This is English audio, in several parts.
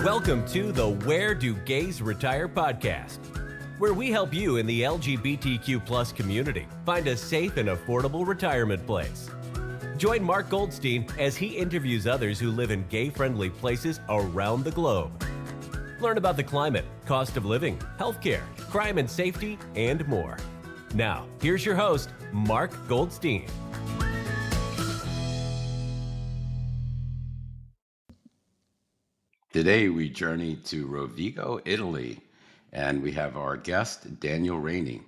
Welcome to the Where Do Gays Retire podcast, where we help you in the LGBTQ plus community find a safe and affordable retirement place. Join Mark Goldstein as he interviews others who live in gay-friendly places around the globe. Learn about the climate, cost of living, healthcare, crime and safety, and more. Now, here's your host, Mark Goldstein. Today we journey to Rovigo, Italy, and we have our guest, Daniel Rainey.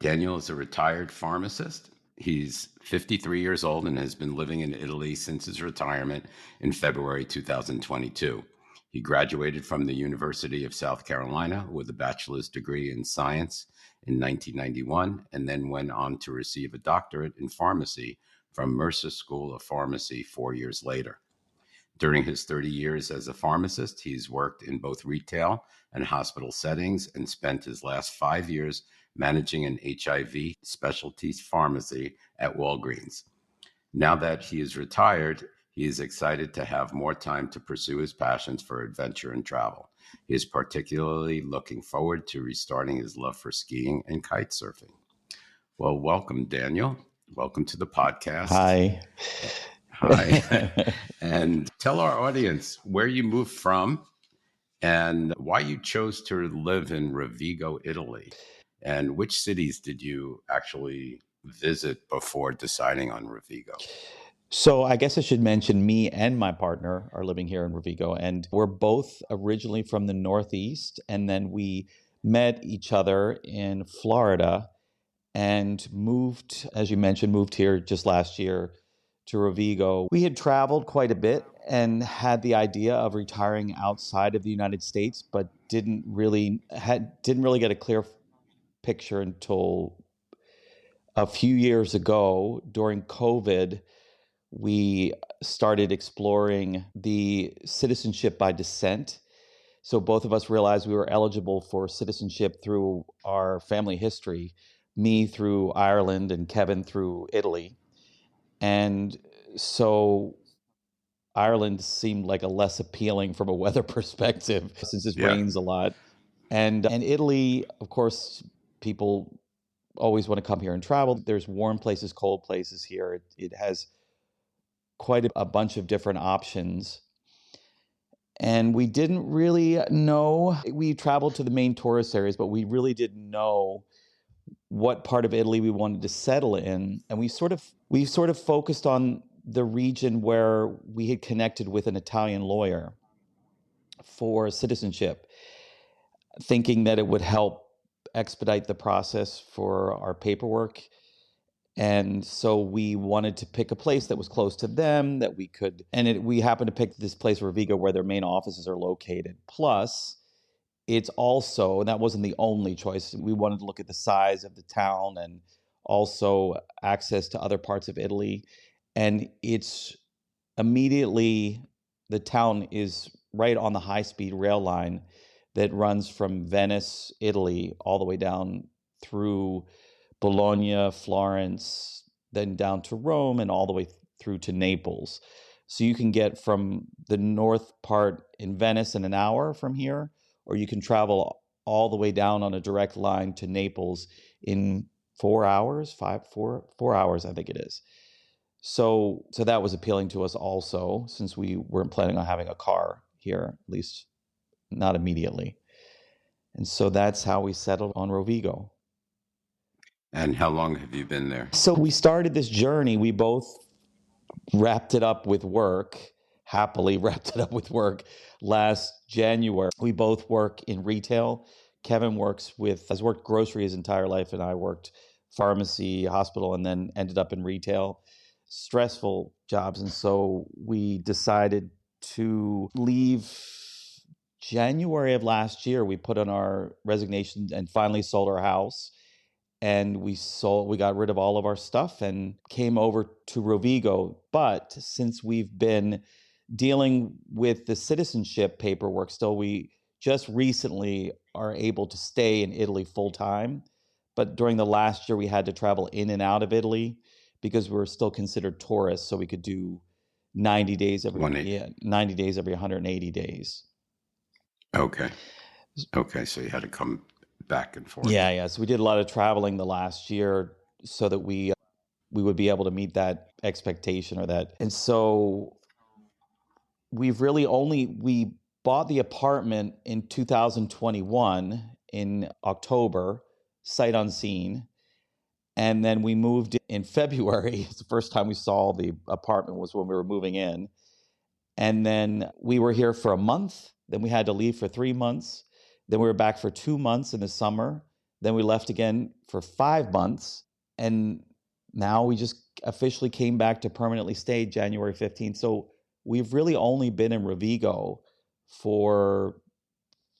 Daniel is a retired pharmacist. He's 53 years old and has been living in Italy since his retirement in February 2022. He graduated from the University of South Carolina with a bachelor's degree in science in 1991, and then went on to receive a doctorate in pharmacy from Mercer School of Pharmacy 4 years later. During his 30 years as a pharmacist, he's worked in both retail and hospital settings and spent his last 5 years managing an HIV specialty pharmacy at Walgreens. Now that he is retired, he is excited to have more time to pursue his passions for adventure and travel. He is particularly looking forward to restarting his love for skiing and kitesurfing. Well, welcome, Daniel. Welcome to the podcast. Hi. And tell our audience where you moved from and why you chose to live in Rovigo, Italy, and which cities did you actually visit before deciding on Rovigo? So I guess I should mention me and my partner are living here in Rovigo, and we're both originally from the Northeast, and then we met each other in Florida and moved, as you mentioned, moved here just last year to Rovigo. We had traveled quite a bit and had the idea of retiring outside of the United States, but didn't really get a clear picture until a few years ago during COVID. We started exploring the citizenship by descent. So both of us realized we were eligible for citizenship through our family history, me through Ireland and Kevin through Italy. And so Ireland seemed like a less appealing from a weather perspective since it rains a lot. And Italy, of course, people always want to come here and travel. There's warm places, cold places here. It has quite a bunch of different options. And we didn't really know. We traveled to the main tourist areas, but we really didn't know what part of Italy we wanted to settle in. And we sort of focused on the region where we had connected with an Italian lawyer for citizenship, thinking that it would help expedite the process for our paperwork. And so we wanted to pick a place that was close to them that we could, and we happened to pick this place, Rovigo, where their main offices are located. Plus, it's also, and that wasn't the only choice, we wanted to look at the size of the town and also access to other parts of Italy. And it's immediately, the town is right on the high-speed rail line that runs from Venice, Italy, all the way down through Bologna, Florence, then down to Rome, and all the way through to Naples. So you can get from the north part in Venice in an hour from here, or you can travel all the way down on a direct line to Naples in 4 hours, 4 hours, I think it is. So that was appealing to us also, since we weren't planning on having a car here, at least not immediately. And so that's how we settled on Rovigo. And how long have you been there? So we started this journey. We both wrapped it up with work, happily wrapped it up with work last January. We both work in retail. Kevin has worked grocery his entire life, and I worked pharmacy, hospital, and then ended up in retail. Stressful jobs. And so we decided to leave January of last year. We put on our resignation and finally sold our house. And we got rid of all of our stuff and came over to Rovigo. But since we've been dealing with the citizenship paperwork still, we just recently are able to stay in Italy full time. But during the last year, we had to travel in and out of Italy because we're still considered tourists. So we could do 90 days every 180 days. Okay. Okay. So you had to come back and forth. Yeah, yeah. So we did a lot of traveling the last year so that we would be able to meet that expectation or that. And so we bought the apartment in 2021 in October, sight unseen. And then we moved in February. It's the first time we saw the apartment was when we were moving in. And then we were here for a month. Then we had to leave for 3 months. Then we were back for 2 months in the summer. Then we left again for 5 months. And now we just officially came back to permanently stay January 15th. So we've really only been in Rovigo for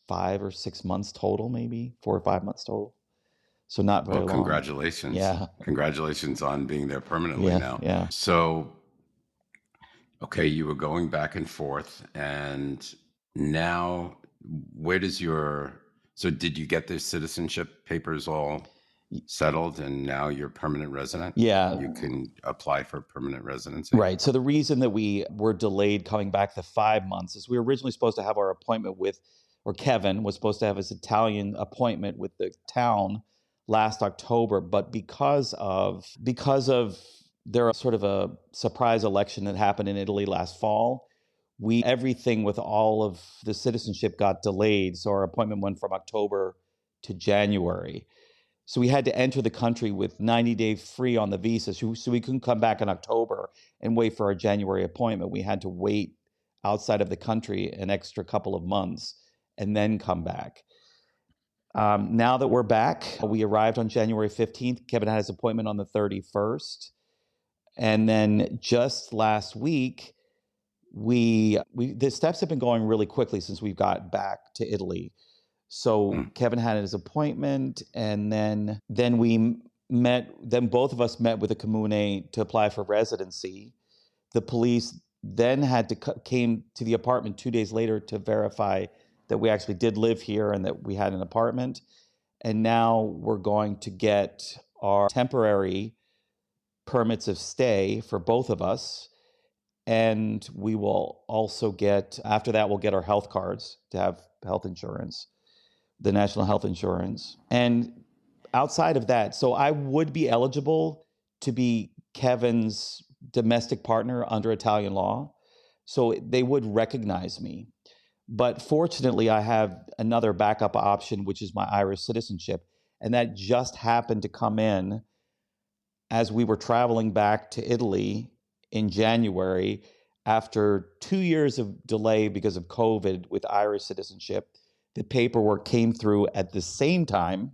5 or 6 months total, maybe 4 or 5 months total. So not very Well, long. congratulations. Yeah. Congratulations on being there permanently Yeah. now. Yeah. So, okay, you were going back and forth, and now where does so did you get the citizenship papers all settled and now you're permanent resident? Yeah. You can apply for permanent residency? Right. So the reason that we were delayed coming back the 5 months is we were originally supposed to have our appointment or Kevin was supposed to have his Italian appointment with the town last October, but because of there sort of a surprise election that happened in Italy last fall, everything with all of the citizenship got delayed. So our appointment went from October to January. So we had to enter the country with 90 days free on the visa. So we couldn't come back in October and wait for our January appointment. We had to wait outside of the country an extra couple of months and then come back. Now that we're back, we arrived on January 15th. Kevin had his appointment on the 31st. And then just last week, the steps have been going really quickly since we got back to Italy. So Kevin had his appointment, and then both of us met with the Comune to apply for residency. The police then came to the apartment 2 days later to verify that we actually did live here and that we had an apartment. And now we're going to get our temporary permits of stay for both of us. And we will also after that, we'll get our health cards to have health insurance, the national health insurance. And outside of that, so I would be eligible to be Kevin's domestic partner under Italian law. So they would recognize me. But fortunately, I have another backup option, which is my Irish citizenship. And that just happened to come in as we were traveling back to Italy in January after 2 years of delay because of COVID with Irish citizenship. The paperwork came through at the same time.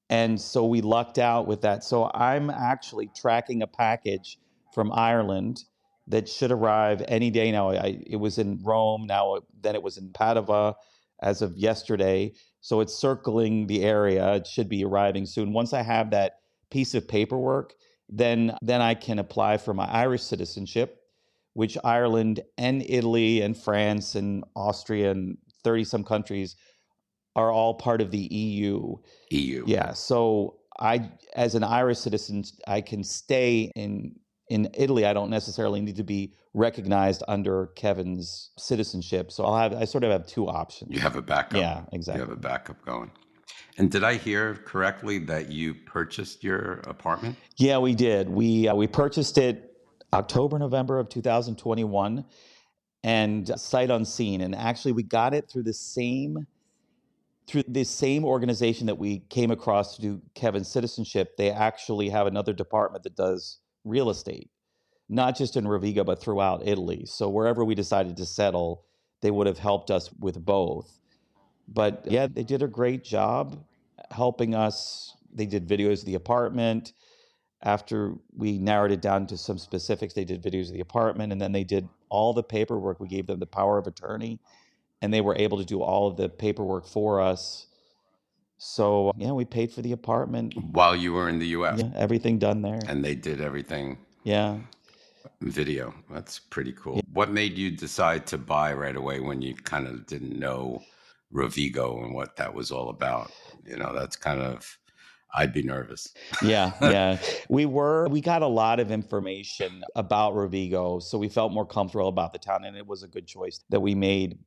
And so we lucked out with that. So I'm actually tracking a package from Ireland that should arrive any day now. It was in Rome, then it was in Padova as of yesterday. So it's circling the area. It should be arriving soon. Once I have that piece of paperwork, then I can apply for my Irish citizenship, which Ireland and Italy and France and Austria and 30 some countries are all part of the EU. EU. Yeah. So as an Irish citizen, I can stay in Italy. I don't necessarily need to be recognized under Kevin's citizenship. So I sort of have two options. You have a backup. Yeah, exactly. You have a backup going. And did I hear correctly that you purchased your apartment? Yeah, we did. We purchased it October, November of 2021, and sight unseen. And actually, we got it through the same organization that we came across to do Kevin's citizenship. They actually have another department that does real estate, not just in Rovigo, but throughout Italy. So wherever we decided to settle, they would have helped us with both. But yeah, they did a great job helping us. They did videos of the apartment. After we narrowed it down to some specifics, they did videos of the apartment, and then they did all the paperwork. We gave them the power of attorney, and they were able to do all of the paperwork for us. So yeah, we paid for the apartment. While you were in the U.S.? Yeah, everything done there. And they did everything? Yeah. Video. That's pretty cool. Yeah. What made you decide to buy right away when you kind of didn't know Rovigo and what that was all about? That's kind of, I'd be nervous. Yeah. We got a lot of information about Rovigo, so we felt more comfortable about the town, and it was a good choice that we made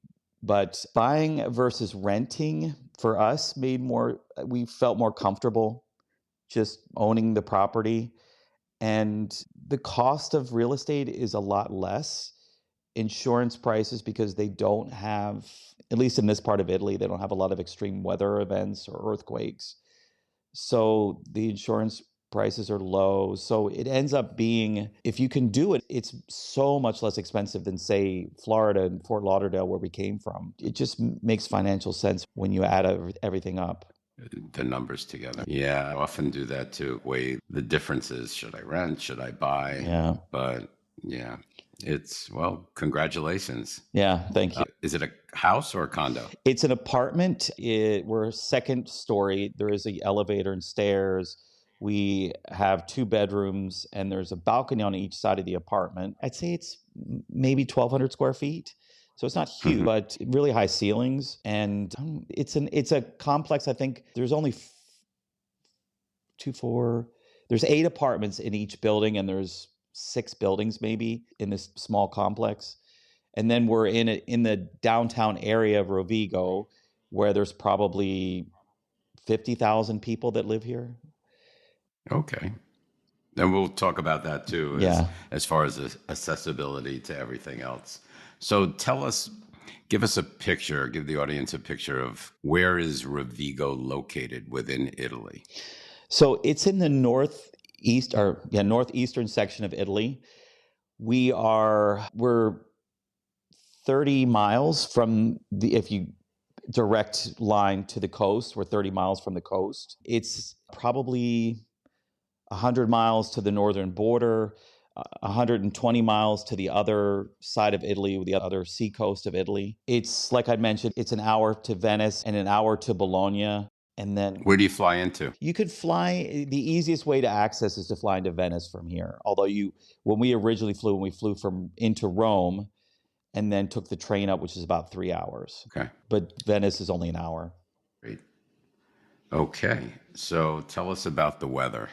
But buying versus renting for us we felt more comfortable just owning the property. And the cost of real estate is a lot less. Insurance prices, because they don't have, at least in this part of Italy, they don't have a lot of extreme weather events or earthquakes. So the insurance prices are low. So it ends up being, if you can do it, it's so much less expensive than, say, Florida and Fort Lauderdale, where we came from. It just makes financial sense when you add everything up. The numbers together. Yeah, I often do that too. Weigh the differences. Should I rent? Should I buy? Yeah. But yeah, well, congratulations. Yeah, thank you. Is it a house or a condo? It's an apartment. We're second story. There is an elevator and stairs. We have 2 bedrooms, and there's a balcony on each side of the apartment. I'd say it's maybe 1,200 square feet. So it's not huge, but really high ceilings. And it's a complex. I think there's only there's 8 apartments in each building, and there's 6 buildings maybe in this small complex. And then we're in the downtown area of Rovigo, where there's probably 50,000 people that live here. Okay. And we'll talk about that too, Yeah. as far as the accessibility to everything else. So give us a picture, give the audience a picture of where is Rovigo located within Italy? So it's in the northeastern section of Italy. We're 30 miles from if you direct line to the coast, we're 30 miles from the coast. It's probably 100 miles to the northern border, 120 miles to the other side of Italy, the other sea coast of Italy. It's, like I mentioned, it's an hour to Venice and an hour to Bologna. And then where do you fly into? You could fly. The easiest way to access is to fly into Venice from here. Although when we flew into Rome, and then took the train up, which is about 3 hours. Okay. But Venice is only an hour. Great. Okay. So tell us about the weather.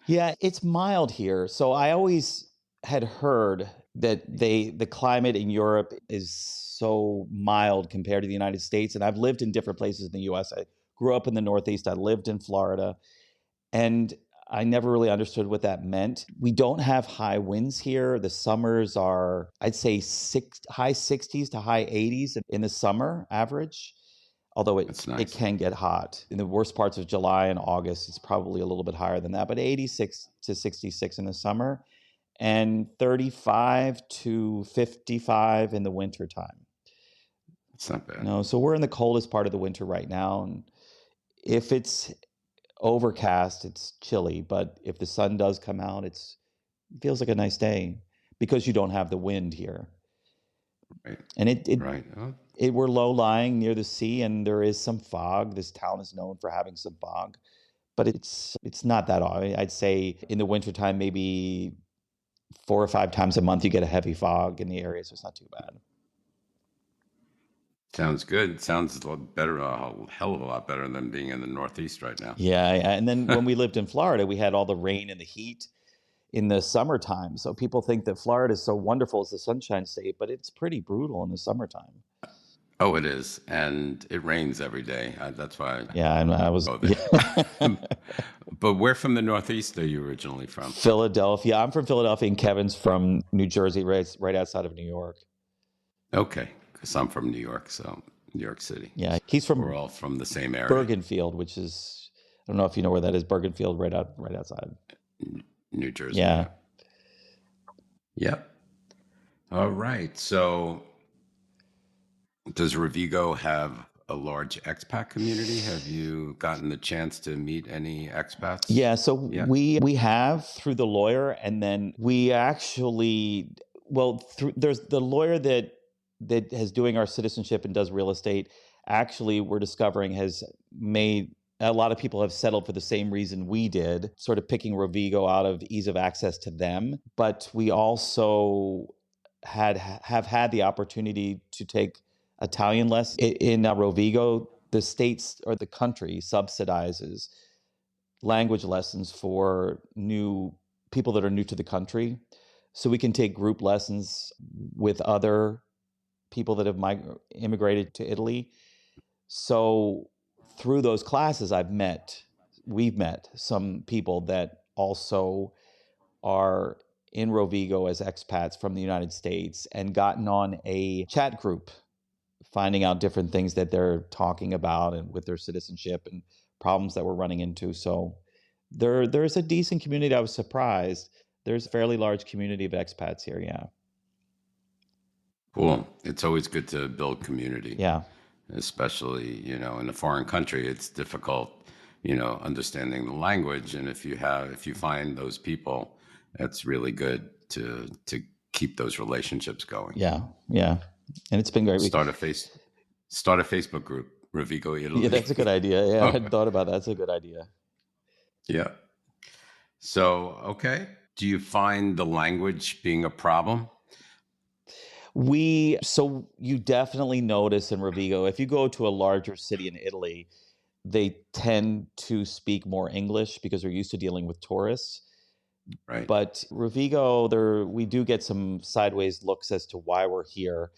Yeah, it's mild here. So I always had heard that the climate in Europe is so mild compared to the United States. And I've lived in different places in the US. I grew up in the Northeast. I lived in Florida. And I never really understood what that meant. We don't have high winds here. The summers are, I'd say, high 60s to high 80s in the summer average, although That's nice. It can get hot. In the worst parts of July and August, it's probably a little bit higher than that, but 86 to 66 in the summer and 35 to 55 in the wintertime. It's not bad. No, so we're in the coldest part of the winter right now. And if it's overcast, it's chilly, but if the sun does come out, it feels like a nice day because you don't have the wind here. Right. And right. We're low lying near the sea, and there is some fog. This town is known for having some fog, but it's not that often. I'd say in the wintertime, maybe 4 or 5 times a month, you get a heavy fog in the area, so it's not too bad. Sounds good. Sounds a lot better, a hell of a lot better than being in the Northeast right now. Yeah, and then when we lived in Florida, we had all the rain and the heat in the summertime. So people think that Florida is so wonderful as the Sunshine State, but it's pretty brutal in the summertime. Oh, it is, and it rains every day. That's why. Yeah, and I was. Yeah. But where from the Northeast are you originally from? Philadelphia. I'm from Philadelphia, and Kevin's from New Jersey, right outside of New York. Okay. Because I'm from New York, so New York City. Yeah, he's from. We're all from the same area. Bergenfield, which is, I don't know if you know where that is. Bergenfield, right outside. New Jersey. Yeah. Yep. All right. So, does Rovigo have a large expat community? Have you gotten the chance to meet any expats? Yeah. So we have through the lawyer, and then we actually there's the lawyer that is doing our citizenship and does real estate. Actually, we're discovering has made a lot of people have settled for the same reason we did, sort of picking Rovigo out of ease of access to them. But we also have had the opportunity to take Italian lessons. In Rovigo, the states or the country subsidizes language lessons for new people that are new to the country. So we can take group lessons with other people that have immigrated to Italy. So through those classes, we've met some people that also are in Rovigo as expats from the United States and gotten on a chat group, finding out different things that they're talking about and with their citizenship and problems that we're running into. So there's a decent community. I was surprised. There's a fairly large community of expats here. Yeah. Cool. It's always good to build community, Yeah. especially, in a foreign country. It's difficult, understanding the language. And if you find those people, that's really good to keep those relationships going. Yeah. Yeah. And it's been great. Start a Facebook group, Rovigo Italy. Yeah, that's a good idea. Yeah, I Oh, hadn't thought about that. That's a good idea. yeah. So, okay. Do you find the language being a problem? So you definitely notice in Rovigo, if you go to a larger city in Italy, they tend to speak more English because they're used to dealing with tourists. Right. But Rovigo, we do get some sideways looks as to why we're here.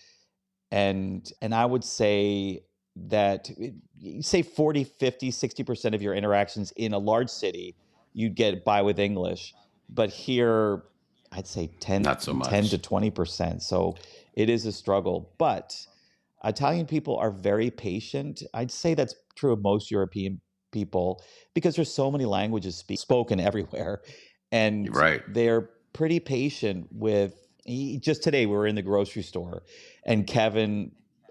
And I would say that you say 40, 50, 60% of your interactions in a large city, you'd get by with English. But here, I'd say 10 Not so to much. 20%. So it is a struggle. But Italian people are very patient. I'd say that's true of most European people because there's so many languages spoken everywhere. And Right. they're pretty patient with. Just today, we were in the grocery store, and Kevin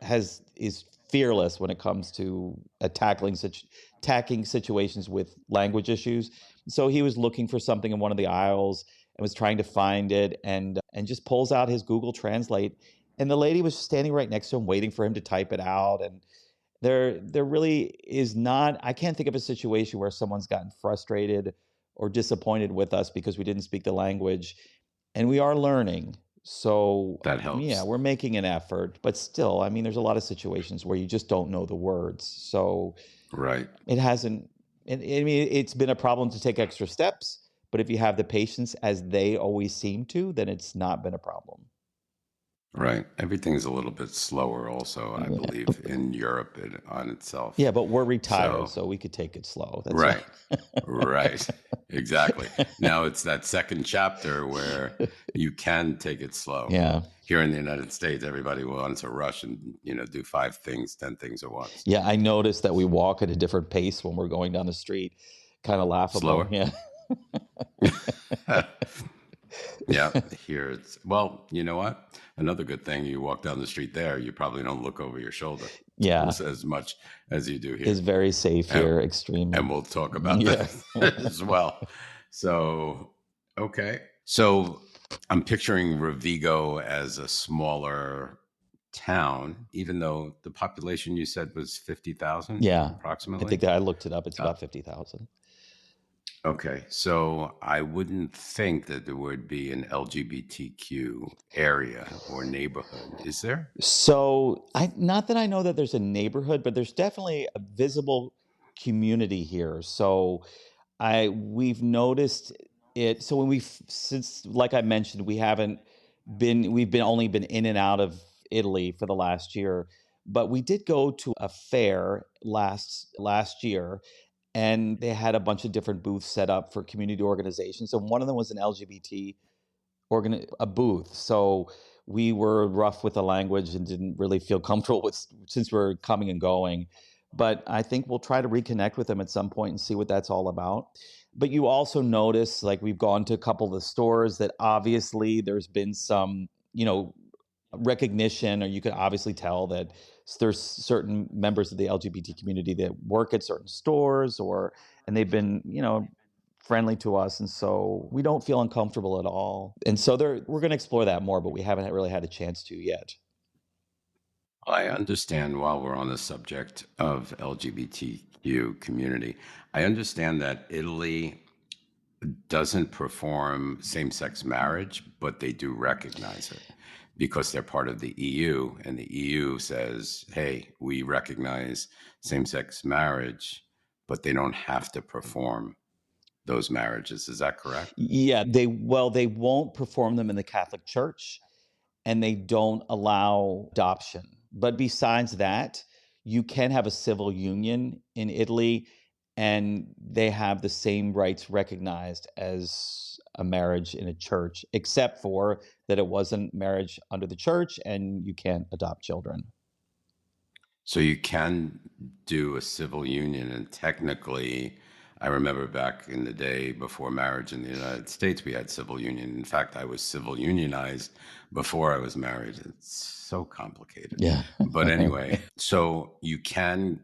is fearless when it comes to tackling situations with language issues. So he was looking for something in one of the aisles and was trying to find it, and just pulls out his Google Translate, and the lady was standing right next to him, waiting for him to type it out. And there really is not. I can't think of a situation where someone's gotten frustrated or disappointed with us because we didn't speak the language, and we are learning. So That yeah, helps. we're making an effort, but still, I mean, there's a lot of situations where you just don't know the words. So Right. it hasn't. I mean, it's been a problem to take extra steps, but if you have the patience, as they always seem to, then it's not been a problem. Right. Everything's a little bit slower also, I Yeah. believe, in Europe on itself. Yeah, but we're retired, So, so we could take it slow. That's right. Right. Exactly. Now it's that second chapter where you can take it slow. Yeah. Here in the United States, everybody wants to rush and, do 5 things, 10 things at once. Yeah, I noticed that we walk at a different pace when we're going down the street. Kind of laughable. Slower? Yeah. Yeah, here well, you know what? Another good thing, you walk down the street there, you probably don't look over your shoulder Yeah. as much as you do here. It's very safe here, extremely. And we'll talk about Yeah. that as well. So, okay. So I'm picturing Rovigo as a smaller town, even though the population you said was 50,000 Yeah. approximately. I think that I looked it up. It's about 50,000. Okay, so I wouldn't think that there would be an LGBTQ area or neighborhood, is there? So not that I know that there's a neighborhood, but there's definitely a visible community here. So we've noticed it. So since, like I mentioned, we've only been in and out of Italy for the last year, but we did go to a fair last year, and they had a bunch of different booths set up for community organizations. And one of them was an LGBT a booth. So we were rough with the language and didn't really feel comfortable with, since we're coming and going. But I think we'll try to reconnect with them at some point and see what that's all about. But you also notice, like, we've gone to a couple of the stores that obviously there's been some, recognition, or you could obviously tell that there's certain members of the LGBT community that work at certain stores, and they've been, friendly to us, and so we don't feel uncomfortable at all. And so we're going to explore that more, but we haven't really had a chance to yet. I understand, while we're on the subject of LGBTQ community, I understand that Italy doesn't perform same-sex marriage, but they do recognize it because they're part of the EU, and the EU says, hey, we recognize same-sex marriage, but they don't have to perform those marriages. Is that correct? Yeah, they won't perform them in the Catholic Church, and they don't allow adoption. But besides that, you can have a civil union in Italy, and they have the same rights recognized as a marriage in a church, except for that it wasn't marriage under the church and you can't adopt children. So you can do a civil union, and technically, I remember back in the day before marriage in the United States, we had civil union. In fact, I was civil unionized before I was married. It's so complicated. Yeah. But anyway, so you can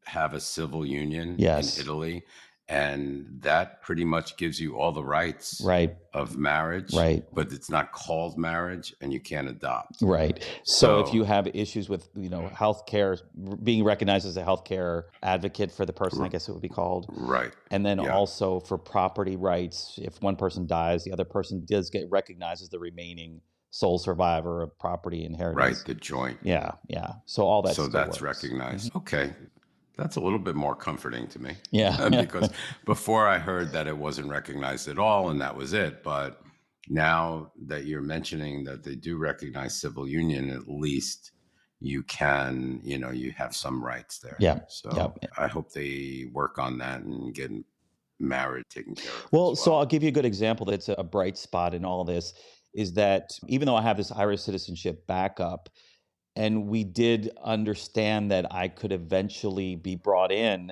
have a civil union Yes. in Italy, and that pretty much gives you all the rights Right. of marriage, Right. but it's not called marriage, and you can't adopt. Right. So if you have issues with, healthcare, being recognized as a healthcare advocate for the person, I guess it would be called. Right. And then Yeah. also for property rights, if one person dies, the other person does get recognized as the remaining sole survivor of property inheritance. Right, the joint. Yeah, yeah. So all that So still that's works. recognized. Okay. That's a little bit more comforting to me. Yeah. Because before I heard that it wasn't recognized at all and that was it. But now that you're mentioning that they do recognize civil union, at least you can, you have some rights there. Yeah. So Yeah. I hope they work on that and get married taken care of. Well, as so I'll give you a good example that's a bright spot in all this is that even though I have this Irish citizenship backup, and we did understand that I could eventually be brought in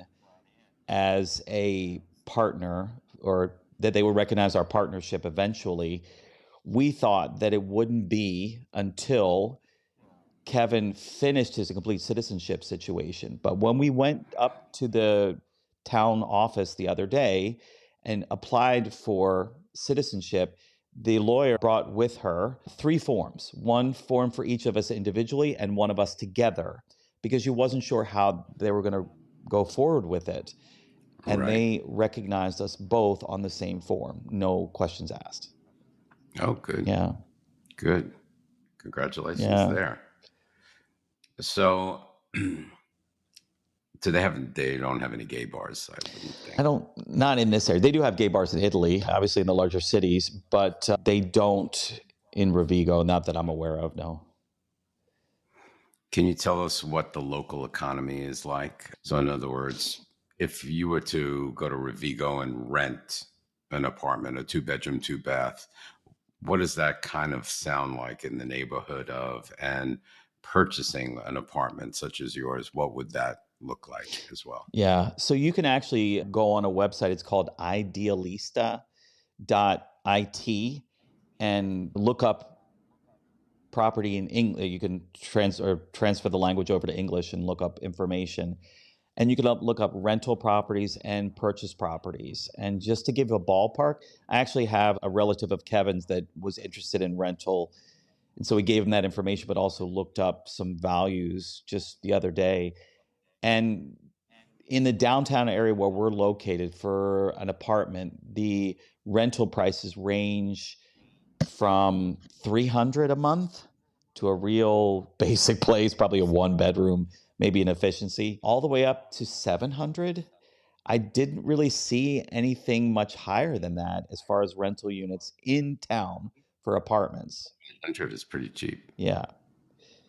as a partner, or that they would recognize our partnership eventually, we thought that it wouldn't be until Kevin finished his complete citizenship situation. But when we went up to the town office the other day and applied for citizenship, the lawyer brought with her 3 forms, one form for each of us individually and one of us together, because she wasn't sure how they were going to go forward with it. And Right. they recognized us both on the same form, no questions asked. Oh, good. Yeah. Good. Congratulations Yeah. there. So they don't have any gay bars, I wouldn't think. Not in this area. They do have gay bars in Italy, obviously in the larger cities, but they don't in Rovigo, not that I'm aware of, no. Can you tell us what the local economy is like? So in other words, if you were to go to Rovigo and rent an apartment, a 2-bedroom, 2-bath, what does that kind of sound like in the neighborhood of, and purchasing an apartment such as yours, what would that look like as well? Yeah. So you can actually go on a website. It's called idealista.it and look up property in English. You can transfer the language over to English and look up information. And you can look up rental properties and purchase properties. And just to give a ballpark, I actually have a relative of Kevin's that was interested in rental. And so we gave him that information, but also looked up some values just the other day. And in the downtown area where we're located for an apartment, the rental prices range from $300 a month to a real basic place, probably a 1-bedroom, maybe an efficiency, all the way up to $700. I didn't really see anything much higher than that as far as rental units in town for apartments. 100 is pretty cheap. Yeah.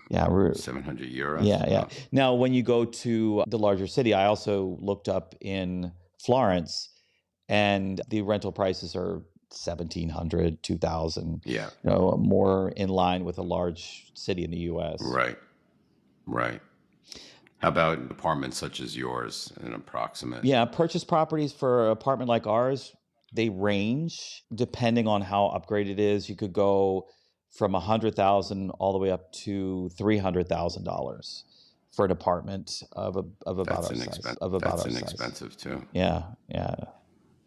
Yeah. 700 euros. Yeah. Now, when you go to the larger city, I also looked up in Florence, and the rental prices are $1,700, $2,000. Yeah. More in line with a large city in the U.S. Right. How about apartments such as yours, an approximate? Yeah, purchase properties for an apartment like ours, they range depending on how upgraded it is. You could go from $100,000 all the way up to $300,000 for an apartment of about our size. That's inexpensive too. Yeah.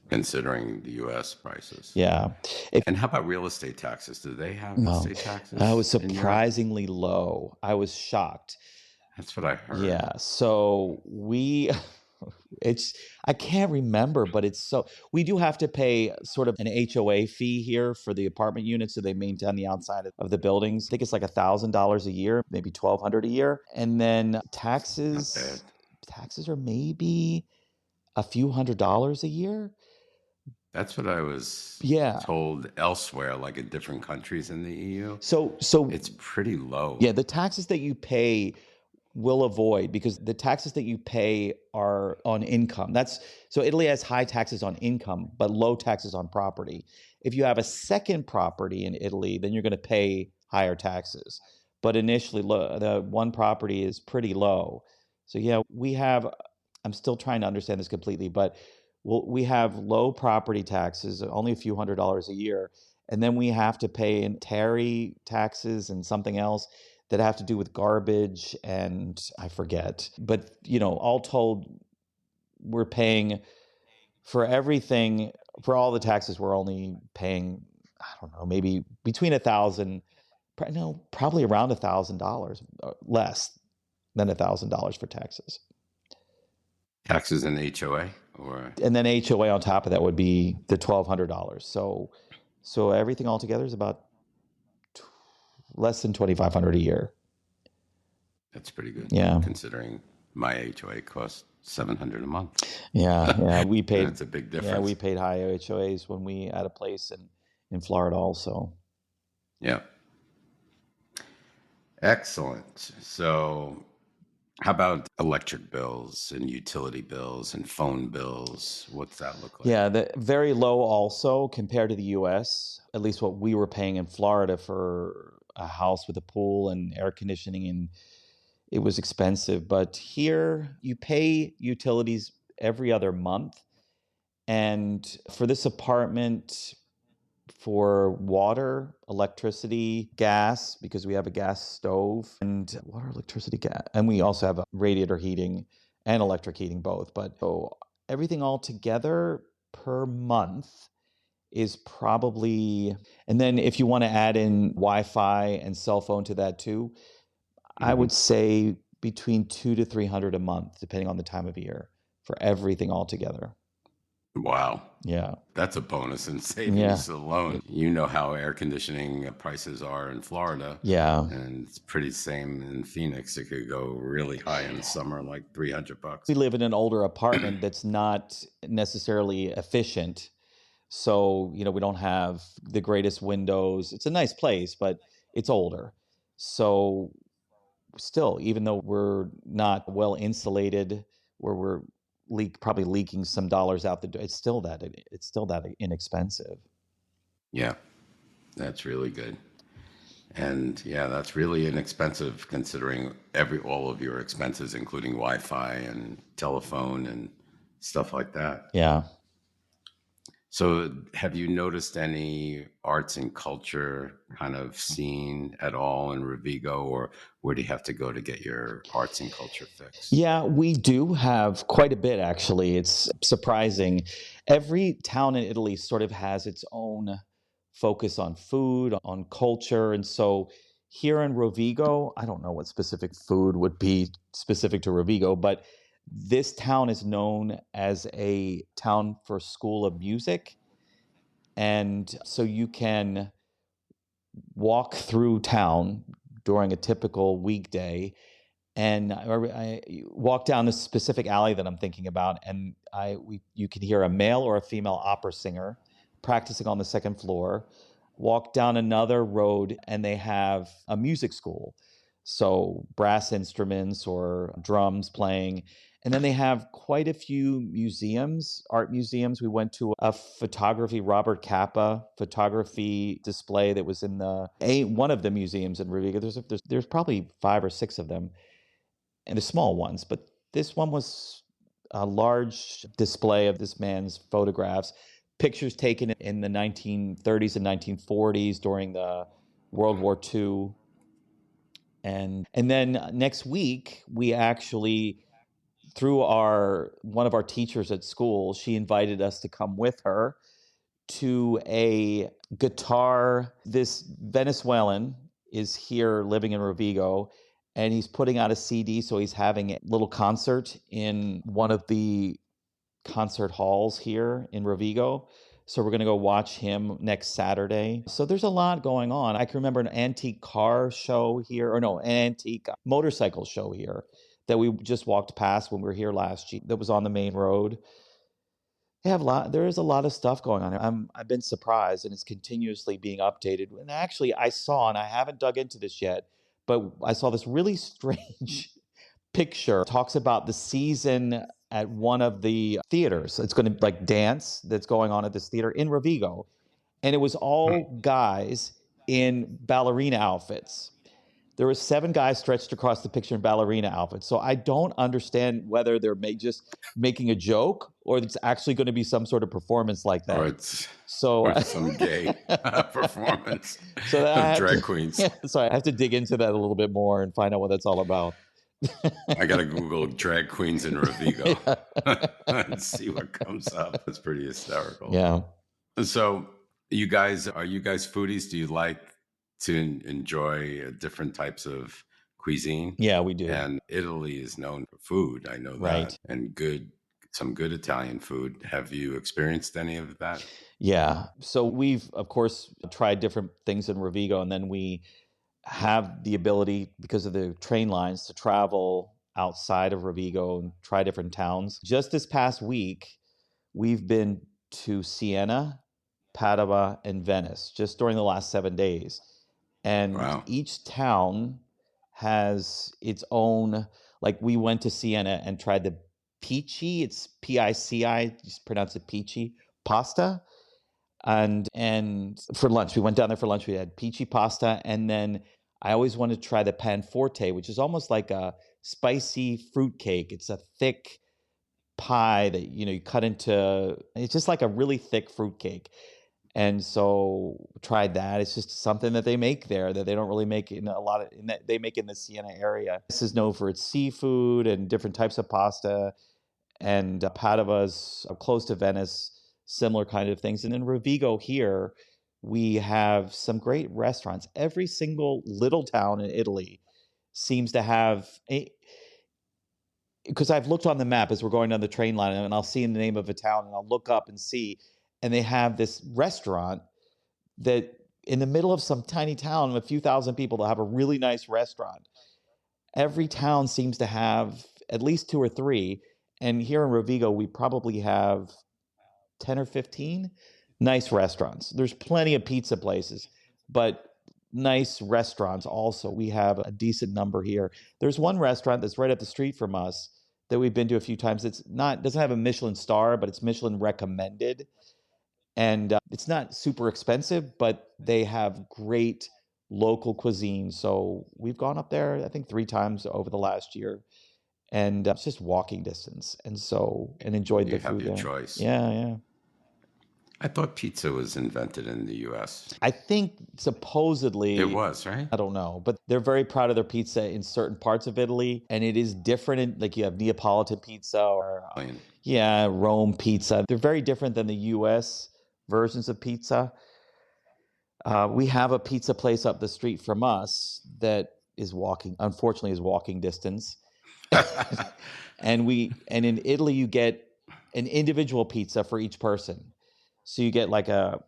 Considering the U.S. prices. Yeah. And how about real estate taxes? Do they have estate taxes? That was surprisingly low. I was shocked. That's what I heard. Yeah. So I can't remember, but we do have to pay sort of an HOA fee here for the apartment units, so they maintain the outside of the buildings. I think it's like $1,000 a year, maybe $1,200 a year. And then taxes are maybe a few $100s a year. That's what I was Yeah. told elsewhere, like in different countries in the EU. So It's pretty low. yeah, the taxes that you pay will avoid because the taxes that you pay are on income. That's so Italy has high taxes on income, but low taxes on property. If you have a second property in Italy, then you're going to pay higher taxes. But initially, the one property is pretty low. So yeah, we have. I'm still trying to understand this completely, but we have low property taxes, only a few $100s a year, and then we have to pay in Terry taxes and something else that have to do with garbage and I forget. But, all told, we're paying for everything, for all the taxes, we're only paying, I don't know, maybe between no, probably around $1,000 less than $1,000 for taxes. Taxes and HOA or And then HOA on top of that would be the $1,200. So everything altogether is about less than $2,500 a year. that's pretty good. Yeah. Considering my HOA costs $700 a month. Yeah, we paid. That's a big Yeah, difference. we paid high HOAs when we had a place in Florida also. Yeah. Excellent. So, how about electric bills and utility bills and phone bills? What's that look like? Yeah, very low also compared to the US, at least what we were paying in Florida for a house with a pool and air conditioning, and it was expensive. But here you pay utilities every other month. And for this apartment, for water, electricity, gas, because we have a gas stove, and water, electricity, gas. And we also have a radiator heating and electric heating both. But so everything all together per month is probably, and then if you want to add in Wi-Fi and cell phone to that too, I would say between 200 to 300 a month, depending on the time of year, for everything all together. Wow. Yeah. That's a bonus in savings alone. You know how air conditioning prices are in Florida. Yeah. And it's pretty same in Phoenix. It could go really high in the summer, like $300. We live in an older apartment that's not necessarily efficient. So, we don't have the greatest windows. It's a nice place, but it's older. So still, even though we're not well insulated, where we're probably leaking some dollars out the door, it's still that inexpensive. Yeah, that's really good. And yeah, that's really inexpensive considering all of your expenses, including Wi-Fi and telephone and stuff like that. Yeah. So, have you noticed any arts and culture kind of scene at all in Rovigo, or where do you have to go to get your arts and culture fix? Yeah, we do have quite a bit, actually. It's surprising. Every town in Italy sort of has its own focus on food, on culture. And so here in Rovigo, I don't know what specific food would be specific to Rovigo, but this town is known as a town for school of music. And so you can walk through town during a typical weekday, and I walk down this specific alley that I'm thinking about, and you can hear a male or a female opera singer practicing on the second floor. Walk down another road, and they have a music school, so brass instruments or drums playing. And then they have quite a few museums, art museums. We went to a Robert Capa photography display that was in one of the museums in Rovigo. There's probably 5 or 6 of them, and the small ones, but this one was a large display of this man's photographs, pictures taken in the 1930s and 1940s during the World War II. And then next week, we actually, through one of our teachers at school, she invited us to come with her to a guitar. This Venezuelan is here living in Rovigo, and he's putting out a CD, so he's having a little concert in one of the concert halls here in Rovigo. So we're going to go watch him next Saturday. So there's a lot going on. I can remember an antique car show here, an antique motorcycle show here that we just walked past when we were here last year, that was on the main road. They have there is a lot of stuff going on. I've been surprised, and it's continuously being updated. And actually, I saw, and I haven't dug into this yet, but I saw this really strange picture. It talks about the season at one of the theaters. It's going to like dance that's going on at this theater in Rovigo, and it was Hmm. all guys in ballerina outfits. There were 7 guys stretched across the picture in ballerina outfits. So I don't understand whether they're just making a joke or it's actually going to be some sort of performance like Or that. it's So, or some gay performance so that I of have drag to, queens. yeah, so I have to dig into that a little bit more and find out what that's all about. I gotta Google drag queens in Rovigo Yeah. and see what comes up. It's pretty hysterical. Yeah. So, are you guys foodies? Do you like to enjoy different types of cuisine? Yeah, we do. And Italy is known for food. I know that, Right. and some good Italian food. Have you experienced any of that? Yeah. So we've, of course, tried different things in Rovigo, and then we have the ability, because of the train lines, to travel outside of Rovigo and try different towns. Just this past week, we've been to Siena, Padua, and Venice just during the last 7 days. And Wow. each town has its own, like we went to Siena and tried the Pici, it's Pici, just pronounce it Pici, pasta. And for lunch, we went down there for lunch. We had peachy pasta, and then I always wanted to try the panforte, which is almost like a spicy fruit cake. It's a thick pie that you cut into. It's just like a really thick fruit cake. And so tried that. It's just something that they make there that they don't really make in a lot of in that they make in the Siena area. This is known for its seafood and different types of pasta, and Padua's close to Venice, similar kind of things. And in Rovigo here, we have some great restaurants. Every single little town in Italy seems to have a, because I've looked on the map as we're going down the train line, and I'll see the name of a town, and I'll look up and see, and they have this restaurant that in the middle of some tiny town of a few thousand people, they'll have a really nice restaurant. Every town seems to have at least 2 or 3. And here in Rovigo, we probably have 10 or 15 nice restaurants. There's plenty of pizza places, but nice restaurants also. We have a decent number here. There's one restaurant that's right up the street from us that we've been to a few times. It's not doesn't have a Michelin star, but it's Michelin recommended. And it's not super expensive, but they have great local cuisine. So we've gone up there, I think, 3 times over the last year, and it's just walking distance. And enjoyed You the have food your there. choice. Yeah, yeah. I thought pizza was invented in the U.S. I think It supposedly, was, right? I don't know, but they're very proud of their pizza in certain parts of Italy, and it is different. Like you have Neapolitan pizza or yeah, Rome pizza. They're very different than the U.S. versions of pizza. We have a pizza place up the street from us that unfortunately, is walking distance. And in Italy, you get an individual pizza for each person. So you get like a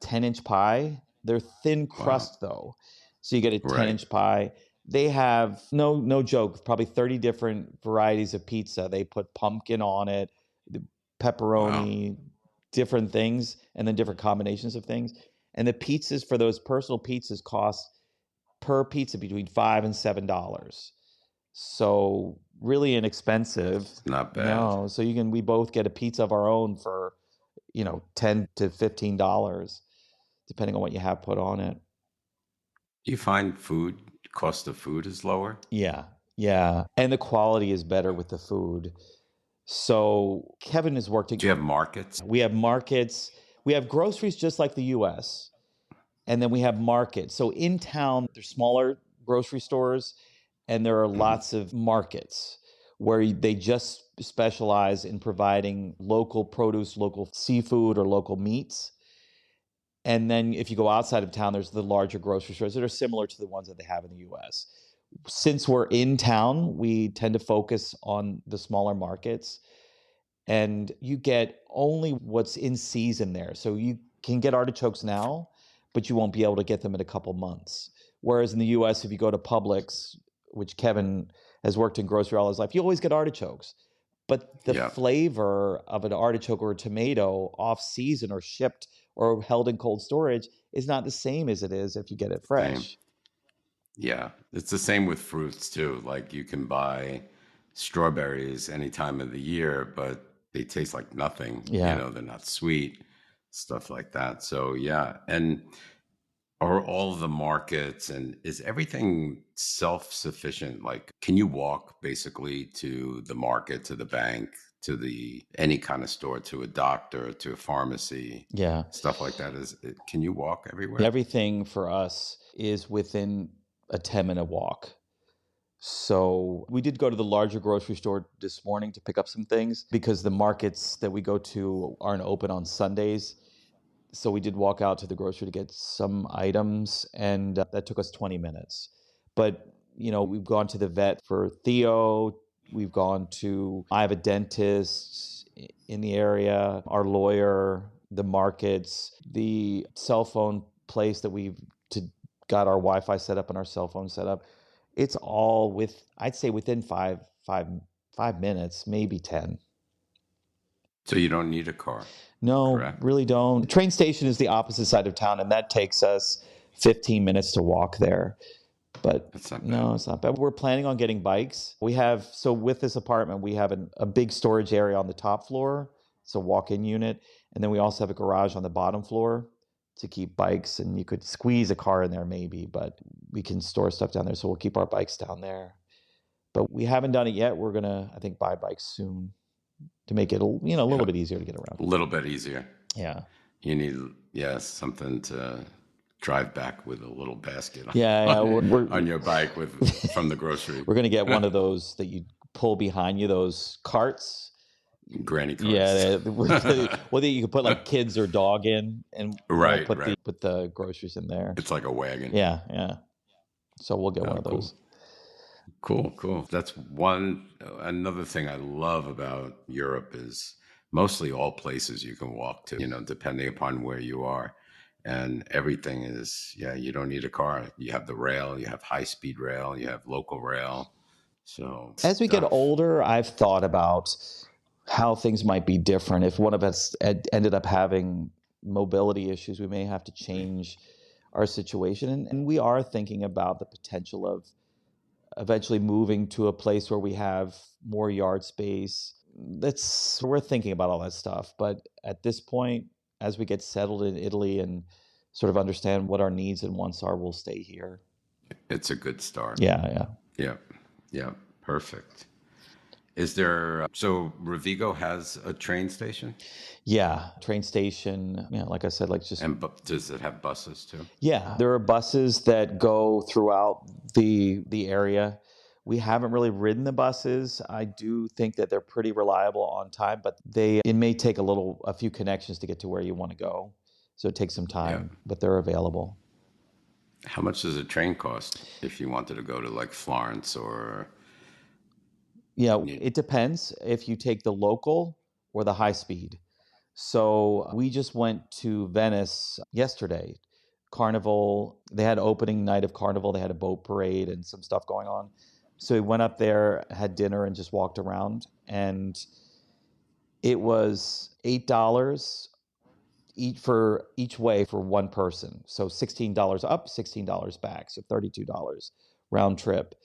10-inch pie. They're thin Wow. crust though. So you get a Right. 10-inch pie. They have no joke, probably 30 different varieties of pizza. They put pumpkin on it, the Wow. pepperoni, different things, and then different combinations of things. And the pizzas for those personal pizzas cost per pizza between $5 and $7. So really inexpensive. It's not bad. No, so we both get a pizza of our own for, $10 to $15, depending on what you have put on it. Do you find cost of food is lower? Yeah, yeah. And the quality is better with the food. So Kevin is working. Do you have markets? We have markets. We have groceries just like the US. And then we have markets. So in town, there's smaller grocery stores, and there are Mhm. lots of markets where they just specialize in providing local produce, local seafood, or local meats. And then if you go outside of town, there's the larger grocery stores that are similar to the ones that they have in the US. Since we're in town, we tend to focus on the smaller markets, and you get only what's in season there. So you can get artichokes now, but you won't be able to get them in a couple months. Whereas in the US, if you go to Publix, which Kevin has worked in grocery all his life, you always get artichokes. but the Yeah. flavor of an artichoke or a tomato off season or shipped or held in cold storage is not the same as it is if you get it Same. fresh. Yeah. It's the same with fruits too. Like you can buy strawberries any time of the year, but they taste like nothing. Yeah. They're not sweet, stuff like that. So yeah. And are all the markets and is everything self-sufficient? Like, can you walk basically to the market, to the bank, to the any kind of store, to a doctor, to a pharmacy, Yeah. stuff like that? Can you walk everywhere? Everything for us is within a 10-minute walk. So we did go to the larger grocery store this morning to pick up some things because the markets that we go to aren't open on Sundays. So we did walk out to the grocery to get some items, and that took us 20 minutes. But, we've gone to the vet for Theo. I have a dentist in the area, our lawyer, the markets, the cell phone place that got our Wi-Fi set up and our cell phone set up. It's all I'd say within five minutes, maybe 10. So you don't need a car, No, correct? really don't. The train station is the opposite side of town, and that takes us 15 minutes to walk there. But That's not bad. no, it's not bad. We're planning on getting bikes. So with this apartment, we have a big storage area on the top floor. It's a walk-in unit. And then we also have a garage on the bottom floor to keep bikes. And you could squeeze a car in there maybe, but we can store stuff down there. So we'll keep our bikes down there. But we haven't done it yet. We're going to, I think, buy bikes soon to make it a little bit easier to get around. A little bit easier. Yeah. You need, something to drive back with a little basket on your bike from the grocery. We're going to get one of those that you pull behind you, those carts. Granny carts. Yeah, that you can put like kids or dog in, and put the groceries in there. It's like a wagon. Yeah. So we'll get one of those. Cool. That's another thing I love about Europe is mostly all places you can walk to, depending upon where you are. And everything is, you don't need a car. You have the rail, you have high-speed rail, you have local rail. So as we get older, I've thought about how things might be different. If one of us ended up having mobility issues, we may have to change our situation. And we are thinking about the potential of eventually moving to a place where we have more yard space. We're thinking about all that stuff. But at this point, as we get settled in Italy and sort of understand what our needs and wants are, we'll stay here. It's a good start. Yeah. Perfect. Is there, so Rovigo has a train station? Yeah, train station. Yeah, like I said, And does it have buses too? Yeah, there are buses that go throughout the area. We haven't really ridden the buses. I do think that they're pretty reliable on time, but it may take a few connections to get to where you want to go. So it takes some time, but they're available. How much does a train cost if you wanted to go to like Florence or? Yeah, it depends if you take the local or the high speed. So we just went to Venice yesterday. Carnival, they had opening night of Carnival. They had a boat parade and some stuff going on. So we went up there, had dinner, and just walked around. And it was $8 each way for one person. So $16 up, $16 back. So $32 round trip.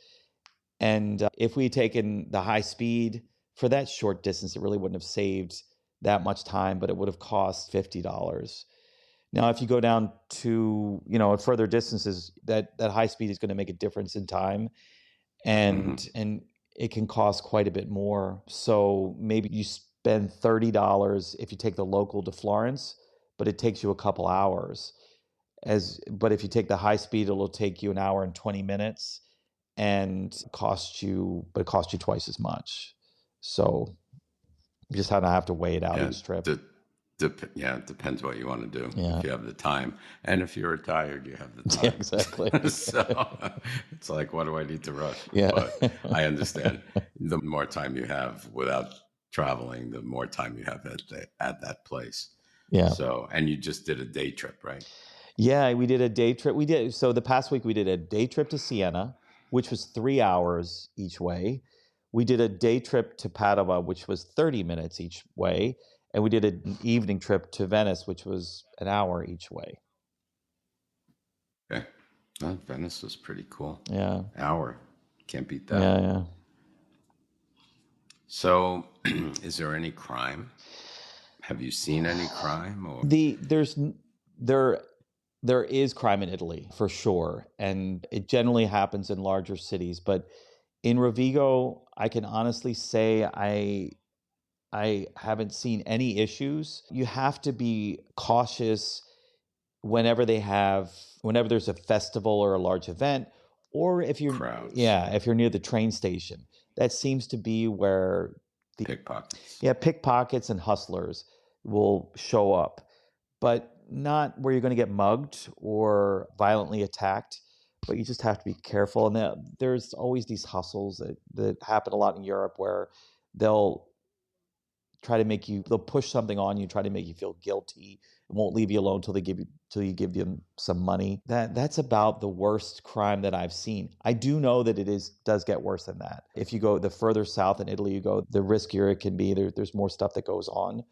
And if we had taken the high speed for that short distance, it really wouldn't have saved that much time, but it would have cost $50. Now, if you go down to, at further distances, that high speed is going to make a difference in time. And it can cost quite a bit more. So maybe you spend $30 if you take the local to Florence, but it takes you a couple hours. But if you take the high speed, it'll take you an hour and 20 minutes and cost you twice as much. So you just have to weigh it out each trip. It depends what you want to do. If you have the time, and if you're retired, you have the time. Yeah, exactly. So it's like, what do I need to rush? Yeah. But I understand. The more time you have without traveling, the more time you have at that place. Yeah. So, and you just did a day trip, right? Yeah, we did a day trip. So the past week we did a day trip to Siena, which was 3 hours each way. We did a day trip to Padua, which was 30 minutes each way, and we did an evening trip to Venice, which was an hour each way. Okay. Well, Venice was pretty cool. Yeah. Hour. Can't beat that. Yeah, yeah. So, is there any crime? Have you seen any crime? Or There is crime in Italy for sure, and it generally happens in larger cities. But in Rovigo, I can honestly say I haven't seen any issues. You have to be cautious whenever there's a festival or a large event, or if you're crowds? if you're near the train station. That seems to be where Pickpockets. pickpockets and hustlers will show up, but not where you're going to get mugged or violently attacked. But you just have to be careful. And there's always these hustles that happen a lot in Europe where they'll they'll push something on you, try to make you feel guilty, and won't leave you alone till you give them some money. That's about the worst crime that I've seen. I do know that does get worse than that. If you go the further south in Italy you go, the riskier it can be. There's more stuff that goes on.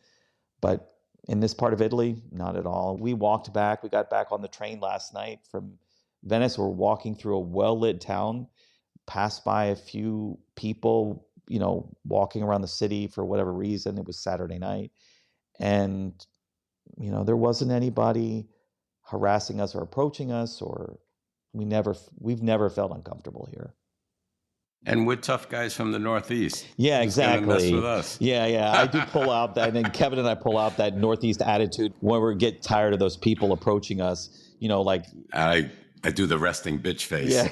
But in this part of Italy, not at all. We got back on the train last night from Venice. We're walking through a well-lit town, passed by a few people, walking around the city for whatever reason. It was Saturday night. And, there wasn't anybody harassing us or approaching us, or we've never felt uncomfortable here. And we're tough guys from the Northeast. Yeah, Who's gonna exactly. mess with us? Yeah. I do pull out that, and Kevin and I pull out that Northeast attitude when we get tired of those people approaching us, like. I do the resting bitch face. Yeah.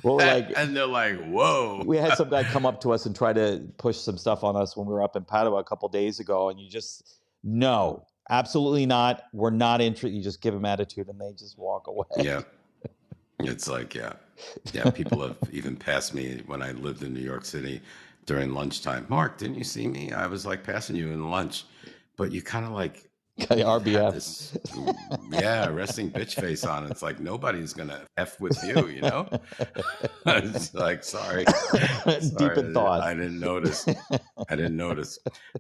Well, and they're like, whoa. We had some guy come up to us and try to push some stuff on us when we were up in Padua a couple days ago, and you just, no, absolutely not. We're not interested. You just give them attitude, and they just walk away. Yeah. It's like, yeah. People have even passed me when I lived in New York City during lunchtime. Mark, didn't you see me? I was like passing you in lunch, but you kind of like RBF. Resting bitch face on. It's like nobody's gonna F with you, It's like sorry. Deep in thought. I didn't notice.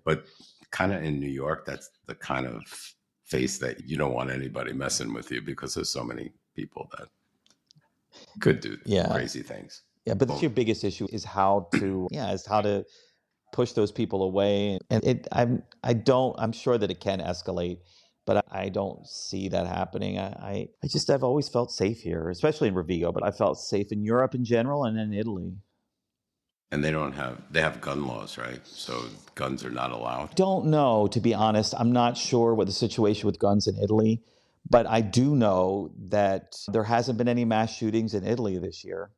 But kind of in New York, that's the kind of face that you don't want anybody messing with you, because there's so many people that could do crazy things. Yeah, but that's your biggest issue is how to push those people away. And I'm sure that it can escalate, but I don't see that happening. I've always felt safe here, especially in Rovigo, but I felt safe in Europe in general and in Italy. And they have gun laws, right? So guns are not allowed? Don't know, to be honest. I'm not sure what the situation with guns in Italy, but I do know that there hasn't been any mass shootings in Italy this year.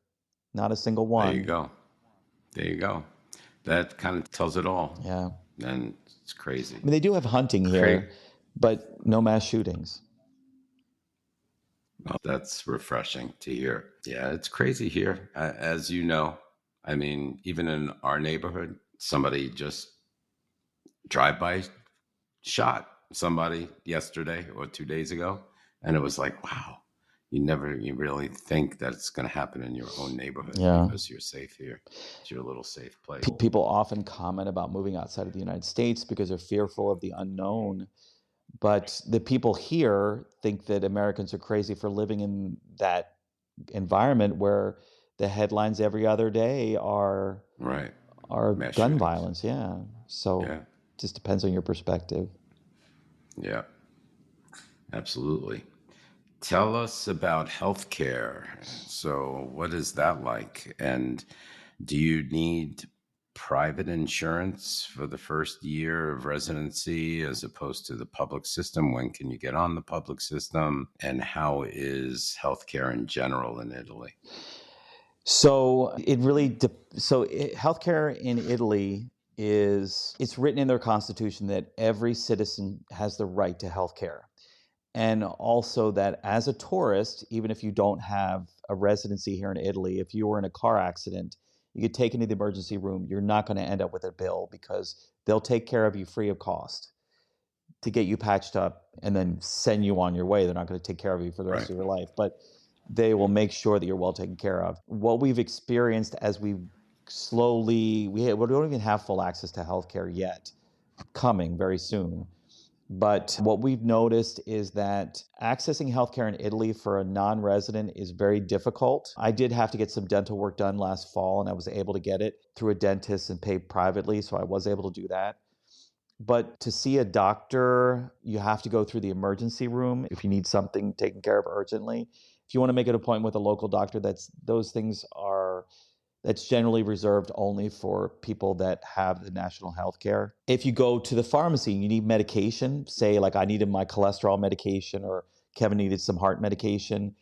Not a single one. There you go. That kind of tells it all. Yeah. And it's crazy. I mean, they do have hunting here, but no mass shootings. Well, that's refreshing to hear. Yeah, it's crazy here. As you know, I mean, even in our neighborhood, somebody just drive-by shot somebody yesterday or 2 days ago. And it was like, wow, you really think that it's going to happen in your own neighborhood because you're safe here. It's your little safe place. People often comment about moving outside of the United States because they're fearful of the unknown. But the people here think that Americans are crazy for living in that environment where the headlines every other day are gun shootings. Violence. Yeah. So it just depends on your perspective. Yeah, absolutely. Tell us about healthcare. So what is that like? And do you need private insurance for the first year of residency as opposed to the public system? When can you get on the public system? And how is healthcare in general in Italy? So healthcare in Italy it's written in their constitution that every citizen has the right to healthcare. And also that as a tourist, even if you don't have a residency here in Italy, if you were in a car accident, you get taken to the emergency room, you're not going to end up with a bill because they'll take care of you free of cost to get you patched up and then send you on your way. They're not going to take care of you for the rest of your life, but they will make sure that you're well taken care of. What we've experienced as we've slowly, we don't even have full access to healthcare yet, coming very soon. But what we've noticed is that accessing healthcare in Italy for a non-resident is very difficult. I did have to get some dental work done last fall, and I was able to get it through a dentist and pay privately, so I was able to do that. But to see a doctor, you have to go through the emergency room if you need something taken care of urgently. If you want to make an appointment with a local doctor, that's generally reserved only for people that have the national health care. If you go to the pharmacy, you need medication, say like I needed my cholesterol medication or Kevin needed some heart medication,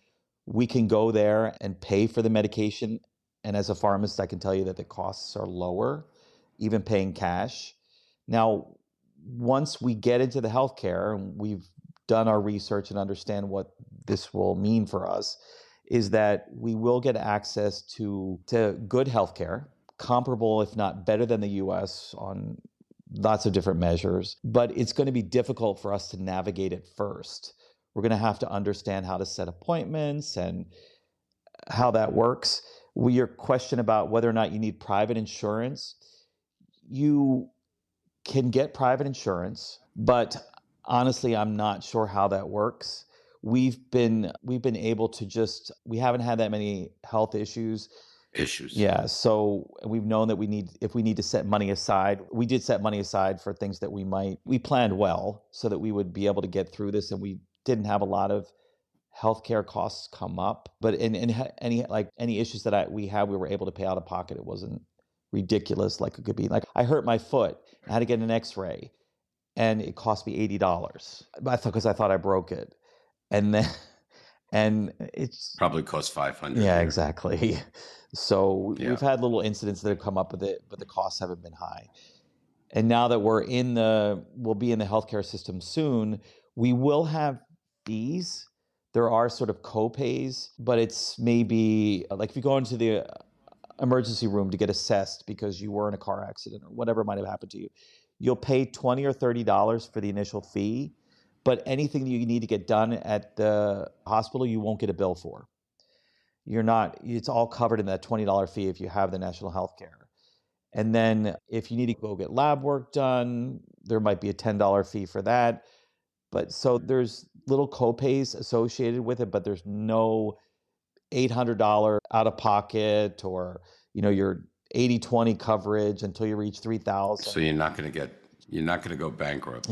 we can go there and pay for the medication. And as a pharmacist, I can tell you that the costs are lower, even paying cash. Now, once we get into the healthcare and we've done our research and understand what this will mean for us, is that we will get access to good healthcare, comparable, if not better than the US on lots of different measures. But it's going to be difficult for us to navigate it first. We're going to have to understand how to set appointments and how that works. Your question about whether or not you need private insurance, you can get private insurance, but honestly, I'm not sure how that works. We've been able to we haven't had that many health issues. Yeah, so we've known that if we need to set money aside, we did set money aside for things that we planned well so that we would be able to get through this, and we didn't have a lot of healthcare costs come up. But in any issues that we were able to pay out of pocket. It wasn't ridiculous like it could be. Like I hurt my foot, I had to get an X-ray, and it cost me $80. Because I thought I broke it, and then it's probably cost $500. Yeah, exactly. So we've had little incidents that have come up with it, but the costs haven't been high. And now that we'll be in the healthcare system soon, we will have fees. There are sort of co-pays, but it's maybe like if you go into the emergency room to get assessed because you were in a car accident or whatever might have happened to you, you'll pay $20 or $30 for the initial fee, but anything that you need to get done at the hospital, you won't get a bill for. It's all covered in that $20 fee if you have the national health care. And then if you need to go get lab work done, there might be a $10 fee for that. But so there's little co-pays associated with it, but there's no $800 out of pocket or, your 80/20 coverage until you reach 3,000. So you're not going to go bankrupt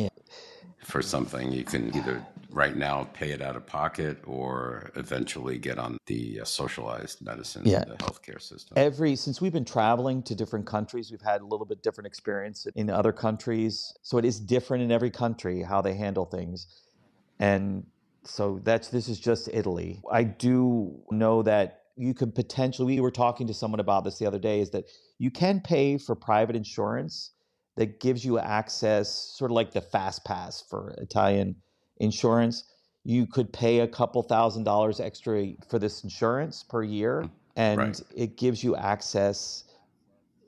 for something. You can either right now pay it out of pocket or eventually get on the socialized medicine, the healthcare system. Since we've been traveling to different countries, we've had a little bit different experience in other countries. So it is different in every country how they handle things. And so this is just Italy. I do know that you could potentially, we were talking to someone about this the other day, is that you can pay for private insurance that gives you access, sort of like the fast pass for Italian insurance. You could pay a couple $1,000s extra for this insurance per year, and it gives you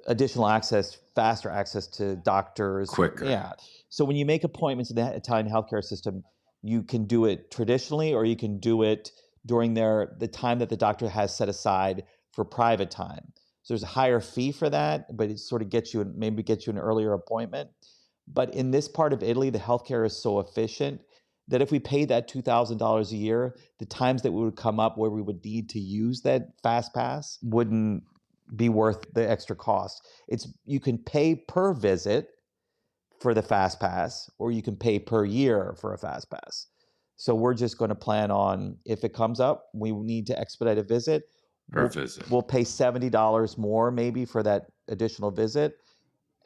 additional access, faster access to doctors. Quicker. Yeah. So when you make appointments in the Italian healthcare system, you can do it traditionally, or you can do it during the time that the doctor has set aside for private time. So there's a higher fee for that, but it sort of gets you an earlier appointment. But in this part of Italy, the healthcare is so efficient that if we paid that $2,000 a year, the times that we would come up where we would need to use that fast pass wouldn't be worth the extra cost. You can pay per visit for the fast pass, or you can pay per year for a fast pass. So we're just going to plan on, if it comes up, we need to expedite a visit. We'll pay $70 more maybe for that additional visit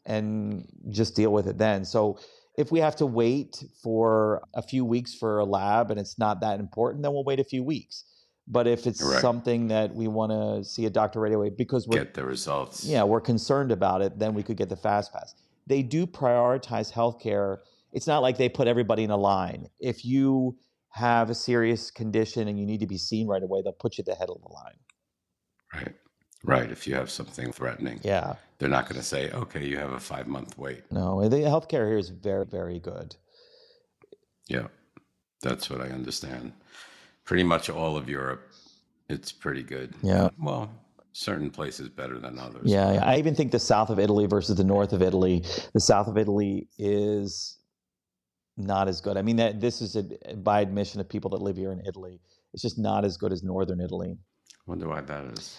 and just deal with it then. So if we have to wait for a few weeks for a lab and it's not that important, then we'll wait a few weeks. But if it's something that we want to see a doctor right away because get the results. Yeah, we're concerned about it, then we could get the fast pass. They do prioritize healthcare. It's not like they put everybody in a line. If you have a serious condition and you need to be seen right away, they'll put you at the head of the line. Right. If you have something threatening. Yeah. They're not going to say, okay, you have a 5-month wait. No, the healthcare here is very, very good. Yeah, that's what I understand. Pretty much all of Europe, it's pretty good. Yeah. Well, certain places better than others. Yeah, I even think the south of Italy versus the north of Italy, the south of Italy is not as good. I mean, this is by admission of people that live here in Italy. It's just not as good as northern Italy. Wonder why that is.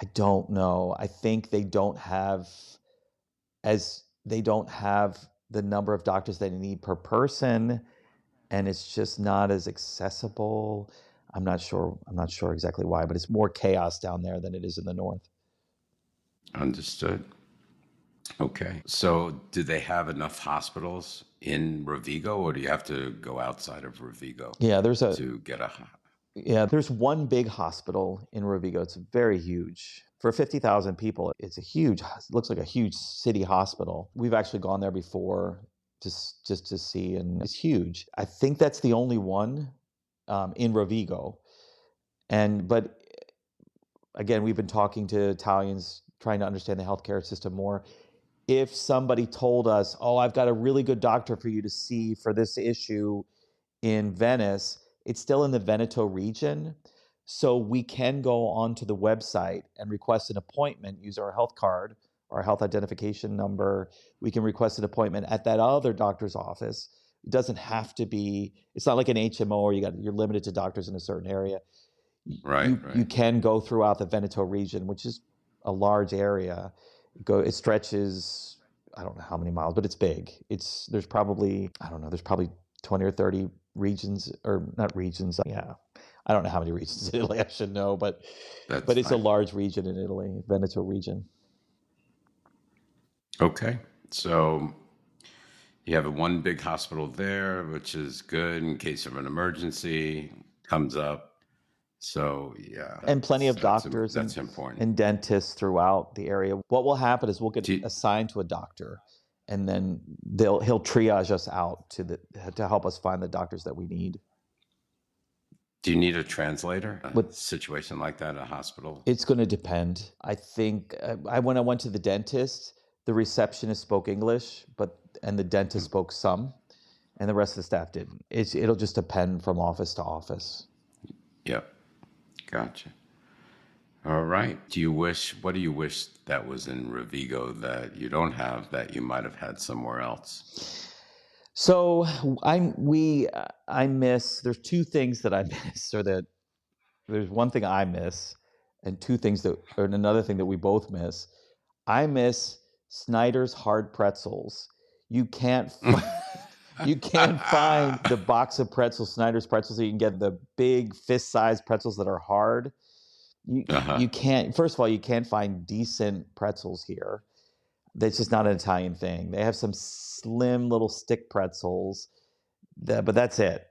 I don't know. I think they don't have the number of doctors they need per person, and it's just not as accessible. I'm not sure exactly why, but it's more chaos down there than it is in the north. Understood. Okay. So do they have enough hospitals in Rovigo, or do you have to go outside of Rovigo Yeah, to get a... there's one big hospital in Rovigo. It's very huge. For 50,000 people, it's it looks like a huge city hospital. We've actually gone there before just to see, and it's huge. I think that's the only one in Rovigo. But again, we've been talking to Italians, trying to understand the healthcare system more. If somebody told us, "Oh, I've got a really good doctor for you to see for this issue in Venice," it's still in the Veneto region. So we can go onto the website and request an appointment, use our health card, our health identification number. We can request an appointment at that other doctor's office. It doesn't have to be, it's not like an HMO or you're limited to doctors in a certain area. Right. You can go throughout the Veneto region, which is a large area. It stretches, I don't know how many miles, but it's big. There's probably 20 or 30 regions, or not regions. Yeah. I don't know how many regions in Italy, I should know, but it's a large region in Italy, Veneto region. Okay. So you have one big hospital there, which is good in case of an emergency comes up. So yeah. And plenty of doctors that's important. and dentists throughout the area. What will happen is we'll get assigned to a doctor, and then he'll triage us out to help us find the doctors that we need. Do you need a translator? A situation like that, a hospital? It's going to depend. I think when I went to the dentist, the receptionist spoke English, and the dentist spoke some, and the rest of the staff didn't. It'll just depend from office to office. Yep. Gotcha. All right. What do you wish that was in Rovigo that you don't have that you might have had somewhere else? So I miss, there's two things that I miss, or that there's one thing I miss and another thing that we both miss. I miss Snyder's hard pretzels. You can't find the box of pretzels, Snyder's pretzels, so you can get the big fist-sized pretzels that are hard. You can't, first of all, you can't find decent pretzels here. That's just not an Italian thing. They have some slim little stick pretzels, but that's it.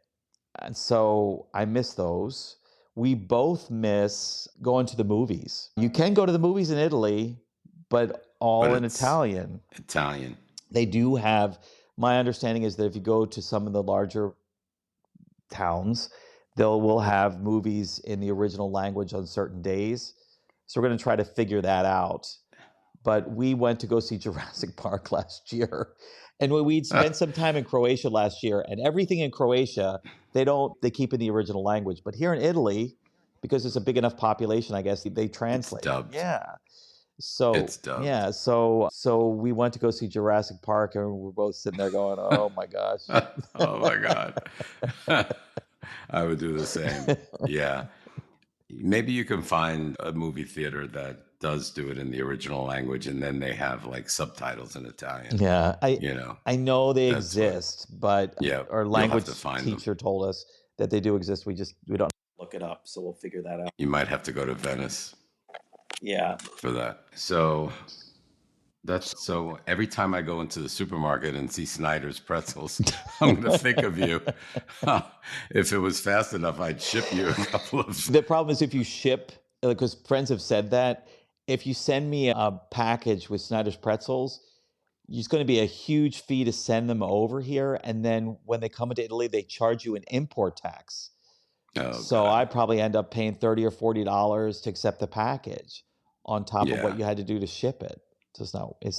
And so I miss those. We both miss going to the movies. You can go to the movies in Italy, but in Italian. Italian. They do have, my understanding is that if you go to some of the larger towns, will have movies in the original language on certain days. So we're going to try to figure that out. But we went to go see Jurassic Park last year. And we'd spent some time in Croatia last year, and everything in Croatia, they keep in the original language. But here in Italy, because it's a big enough population, I guess, they translate. It's dubbed. Yeah. So it's dubbed. Yeah. So we went to go see Jurassic Park, and we're both sitting there going, "Oh my gosh." Oh my God. I would do the same. Yeah. Maybe you can find a movie theater that does do it in the original language, and then they have like subtitles in Italian. Yeah, I know they exist, but our language teacher told us that they do exist. We don't look it up, so we'll figure that out. You might have to go to Venice. Yeah. For that. So every time I go into the supermarket and see Snyder's pretzels, I'm going to think of you. If it was fast enough, I'd ship you a couple of. The problem is if you ship, because friends have said that, if you send me a package with Snyder's pretzels, it's going to be a huge fee to send them over here. And then when they come into Italy, they charge you an import tax. So God. I probably end up paying $30 or $40 to accept the package on top of what you had to do to ship it.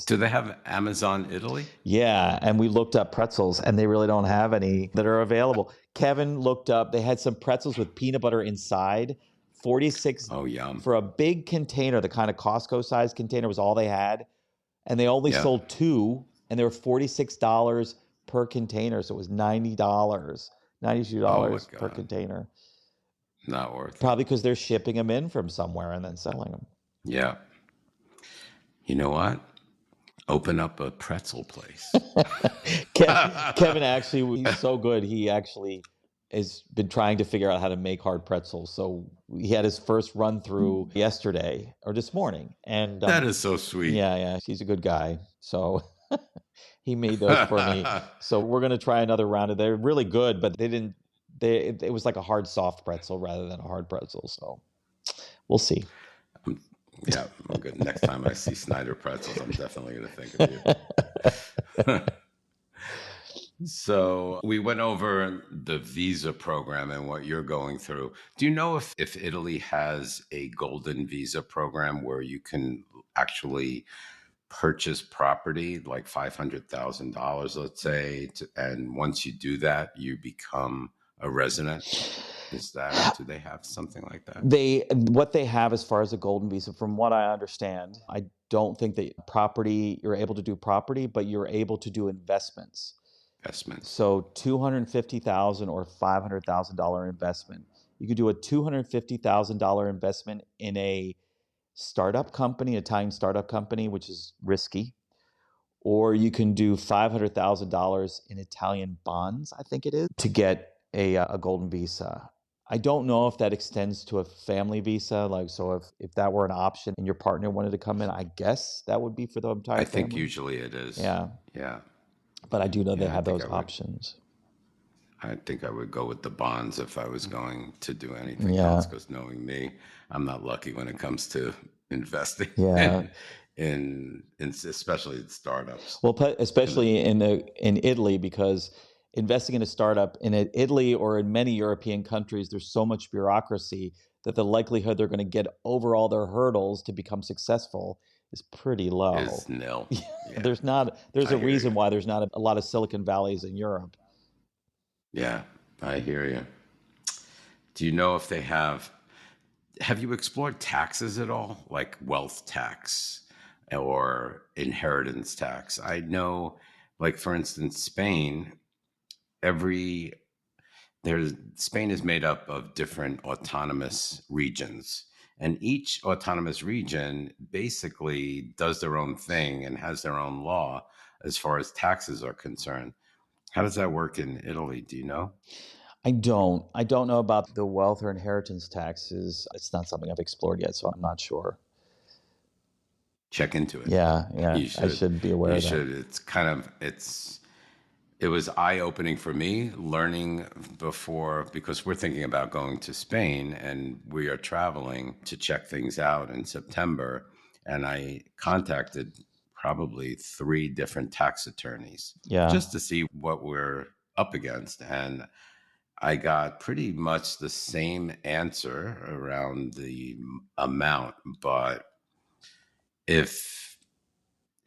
Do they have Amazon Italy? Yeah, and we looked up pretzels, and they really don't have any that are available. Kevin looked up, they had some pretzels with peanut butter inside 46 Oh, yum. for a big container, the kind of Costco sized container was all they had. And they only Yeah. sold 2, and they were $46 per container. So it was $90, Oh my $92 per God. container. Not worth it. Probably because they're shipping them in from somewhere and then selling them. Yeah. You know what? Open up a pretzel place. Kevin actually, he's so good. He actually has been trying to figure out how to make hard pretzels. So he had his first run through yesterday or this morning. And That is so sweet. yeah, he's a good guy. So he made those for me. So we're going to try another round of. They're really good, but it was like a hard soft pretzel rather than a hard pretzel. So we'll see. Yeah, I'm good. Next time I see Snyder pretzels, I'm definitely going to think of you. So we went over the visa program and what you're going through. Do you know if Italy has a golden visa program where you can actually purchase property like $500,000, let's say, and once you do that, you become a resident? Do they have something like that? What they have as far as a golden visa, from what I understand, I don't think that you're able to do property, but you're able to do investments. Investments. So $250,000 or $500,000 investment. You could do a $250,000 investment in a startup company, Italian startup company, which is risky. Or you can do $500,000 in Italian bonds, I think it is, to get a golden visa. I don't know if that extends to a family visa. Like, so if that were an option and your partner wanted to come in, I guess that would be for the entire family. I think usually it is. Yeah. Yeah. But I do know they Yeah, I have think those I would. options. I think I would go with the bonds if I was going to do anything Yeah. else, because knowing me, I'm not lucky when it comes to investing Yeah. in especially in startups. Well, especially in Italy, because investing in a startup in Italy or in many European countries, there's so much bureaucracy that the likelihood they're going to get over all their hurdles to become successful is pretty low. Is nil. Yeah. Yeah. There's I a hear reason you. why there's not a lot of Silicon Valleys in Europe. Yeah, I hear you. Do you know if they have you explored taxes at all? Like wealth tax or inheritance tax? I know, like for instance, every Spain is made up of different autonomous regions, and each autonomous region basically does their own thing and has their own law as far as taxes are concerned. How does that work in Italy? Do you know? I don't know about the wealth or inheritance taxes. It's not something I've explored yet, so I'm not sure. Check into it. Yeah, You I should. should be aware You of that. should. It was eye-opening for me learning before, because we're thinking about going to Spain and we are traveling to check things out in September. And I contacted probably 3 different tax attorneys Yeah. just to see what we're up against. And I got pretty much the same answer around the amount, but if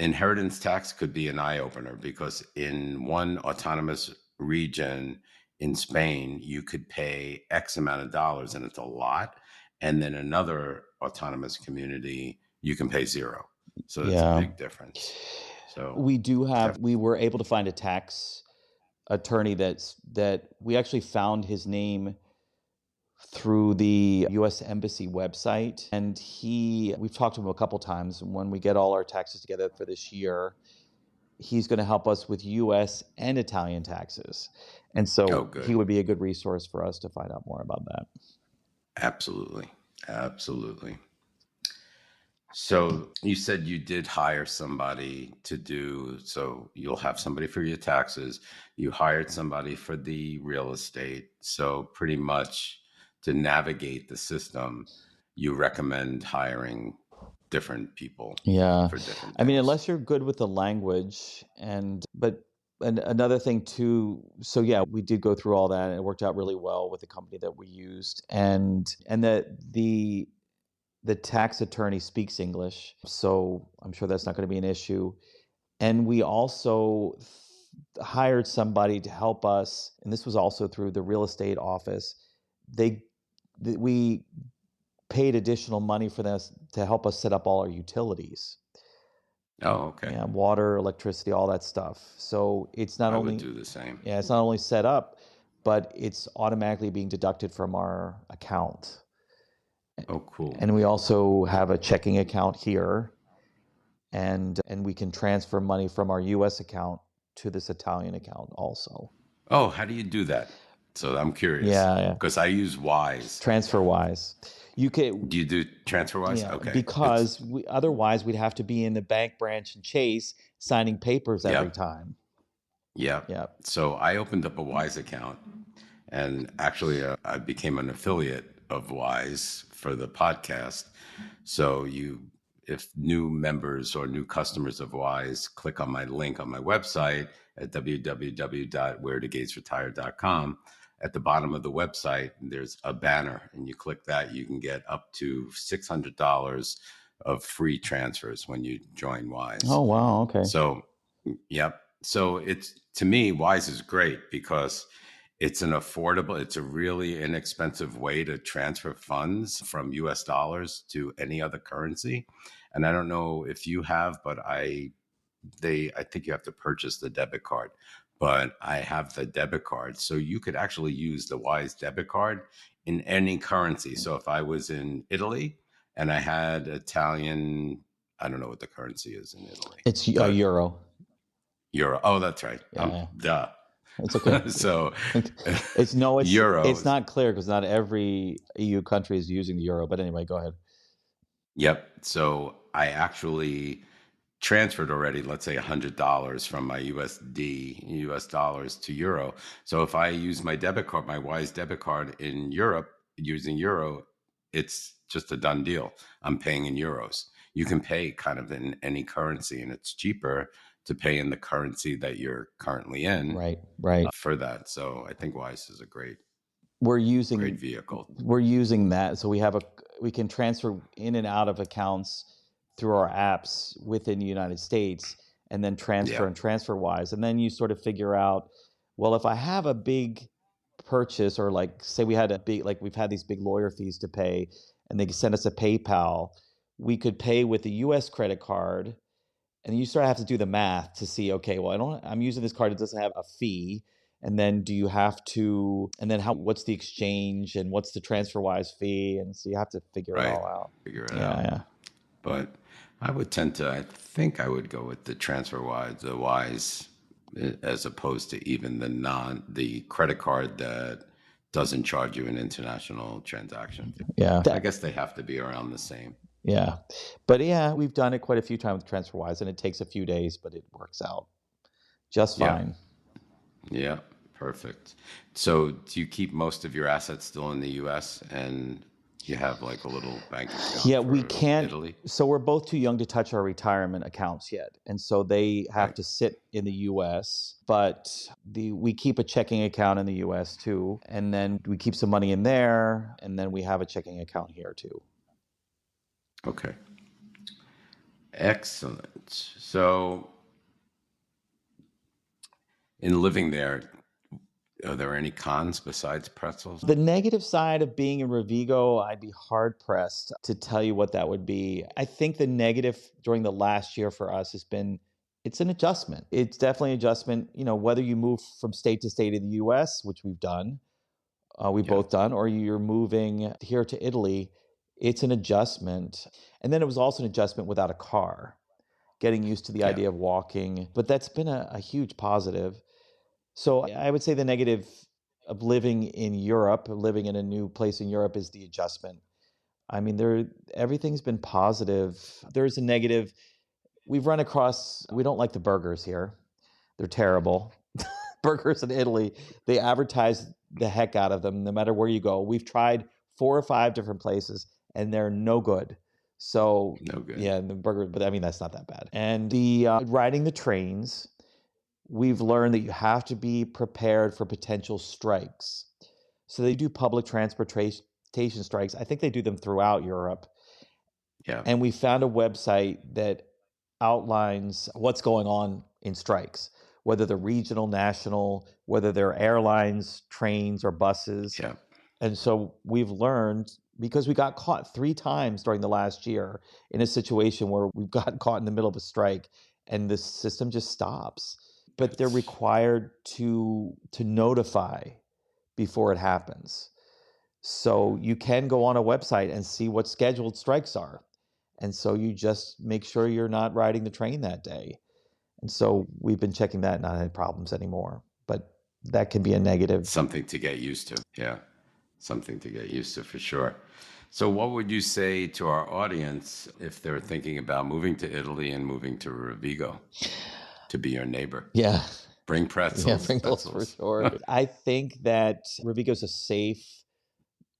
inheritance tax could be an eye opener, because in one autonomous region in Spain, you could pay X amount of dollars and it's a lot. And then another autonomous community, you can pay 0. So that's a big difference. So we were able to find a tax attorney that we actually found his name through the U.S. Embassy website. And we've talked to him a couple times. When we get all our taxes together for this year, he's going to help us with U.S. and Italian taxes. And so he would be a good resource for us to find out more about that. Absolutely. Absolutely. So you said you did hire somebody so you'll have somebody for your taxes. You hired somebody for the real estate. So pretty much to navigate the system, you recommend hiring different people. Yeah. For different things. I mean, unless you're good with the language but another thing too, so yeah, we did go through all that and it worked out really well with the company that we used. And that the tax attorney speaks English, so I'm sure that's not going to be an issue. And we also hired somebody to help us, and this was also through the real estate office. We paid additional money for this to help us set up all our utilities. Oh, okay. Yeah, water, electricity, all that stuff. So it's not I would only do the same. yeah, it's not only set up, but it's automatically being deducted from our account. Oh, cool. And we also have a checking account here, and we can transfer money from our US account to this Italian account also. Oh, how do you do that? So I'm curious Yeah. because I use Wise. TransferWise. You can Do you do TransferWise? Yeah, Okay. because otherwise we'd have to be in the bank branch in Chase signing papers every Yep. time. Yep. Yep. So I opened up a Wise account, and actually I became an affiliate of Wise for the podcast. So if new members or new customers of Wise click on my link on my website at www.wheredogatesretire.com, at the bottom of the website, there's a banner, and you click that, you can get up to $600 of free transfers when you join Wise. Oh, wow. Okay. So, yep. So to me, Wise is great because it's it's a really inexpensive way to transfer funds from US dollars to any other currency. And I don't know if you have, but I think you have to purchase the debit card, but I have the debit card. So you could actually use the Wise debit card in any currency. So if I was in Italy and I had Italian, I don't know what the currency is in Italy. It's a euro. Euro. Oh, that's right. Yeah. Duh. It's okay. So Euro. euros. It's not clear because not every EU country is using the euro. But anyway, go ahead. Yep. So I actually transferred already, let's say $100 from my US dollars to euro. So if I use my debit card, my Wise debit card in Europe using euro, it's just a done deal. I'm paying in euros. You can pay kind of in any currency, and it's cheaper to pay in the currency that you're currently in. Right. For that. So I think Wise is a great vehicle. We're using that. So we can transfer in and out of accounts through our apps within the United States, and then transfer and TransferWise. And then you sort of figure out, well, if I have a big purchase, or like say we've had these big lawyer fees to pay, and they send us a PayPal, we could pay with the US credit card. And you sort of have to do the math to see, okay, well, I'm using this card, it doesn't have a fee. And then what's the exchange, and what's the TransferWise fee? And so you have to figure it all out. Figure it out. Yeah. But I think I would go with the TransferWise, the Wise, as opposed to even the credit card that doesn't charge you an international transaction fee. Yeah. I guess they have to be around the same. Yeah. But yeah, we've done it quite a few times with TransferWise, and it takes a few days, but it works out just fine. Yeah, perfect. So do you keep most of your assets still in the US, and you have like a little bank account? Yeah, we can't. Italy? So we're both too young to touch our retirement accounts yet. And so they have to sit in the US, but we keep a checking account in the US too. And then we keep some money in there, and then we have a checking account here too. Okay. Excellent. So in living there, are there any cons besides pretzels? The negative side of being in Rovigo, I'd be hard pressed to tell you what that would be. I think the negative during the last year for us has been, it's an adjustment. It's definitely an adjustment, whether you move from state to state in the US, which we've done, both done, or you're moving here to Italy, it's an adjustment. And then it was also an adjustment without a car, getting used to the idea of walking. But that's been a huge positive. So I would say the negative of living in Europe, living in a new place in Europe, is the adjustment. I mean, everything's been positive. There's a negative. We don't like the burgers here. They're terrible. Burgers in Italy, they advertise the heck out of them no matter where you go. We've tried 4 or 5 different places, and they're no good. So no good. Yeah, the burger, but I mean, that's not that bad. And the riding the trains, we've learned that you have to be prepared for potential strikes. So they do public transportation strikes. I think they do them throughout Europe. Yeah. And we found a website that outlines what's going on in strikes, whether they're regional, national, whether they're airlines, trains, or buses. Yeah. And so we've learned because we got caught 3 times during the last year in a situation where we've got caught in the middle of a strike and the system just stops. But they're required to notify before it happens. So you can go on a website and see what scheduled strikes are. And so you just make sure you're not riding the train that day. And so we've been checking that, not any problems anymore. But that can be a negative. Something to get used to. Yeah, something to get used to for sure. So what would you say to our audience if they're thinking about moving to Italy and moving to Rovigo to be your neighbor? Yeah. Bring pretzels. Yeah, pretzels for sure. I think that Rovigo is a safe,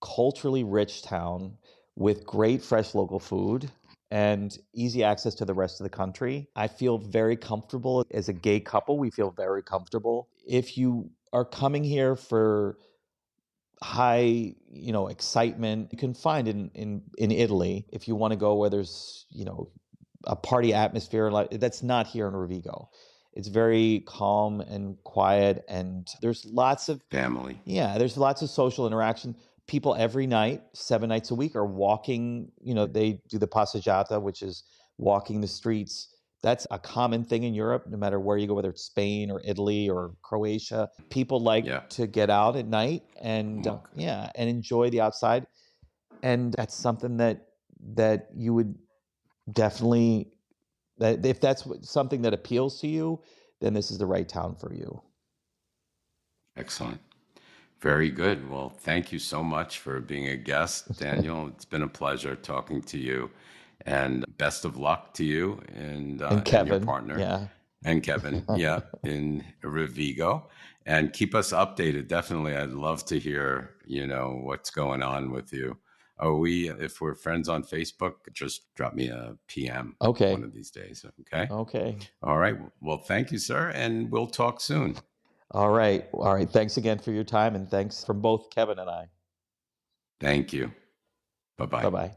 culturally rich town with great fresh local food and easy access to the rest of the country. I feel very comfortable as a gay couple. We feel very comfortable. If you are coming here for high, excitement, you can find in Italy. If you want to go where there's, a party atmosphere, that's not here in Rovigo. It's very calm and quiet, and there's lots of family. Yeah, there's lots of social interaction. People every night, 7 nights a week, are walking. They do the passeggiata, which is walking the streets. That's a common thing in Europe, no matter where you go, whether it's Spain or Italy or Croatia. People like to get out at night and and enjoy the outside. And that's something that you would definitely, that if that's something that appeals to you, then this is the right town for you. Excellent. Very good. Well, thank you so much for being a guest, Daniel. It's been a pleasure talking to you, and best of luck to you and Kevin, and your partner. Yeah. And Kevin, in Rovigo. And keep us updated. Definitely. I'd love to hear, what's going on with you. If we're friends on Facebook, just drop me a PM one of these days. Okay. Okay. All right. Well, thank you, sir. And we'll talk soon. All right. Thanks again for your time, and thanks from both Kevin and I. Thank you. Bye-bye. Bye-bye.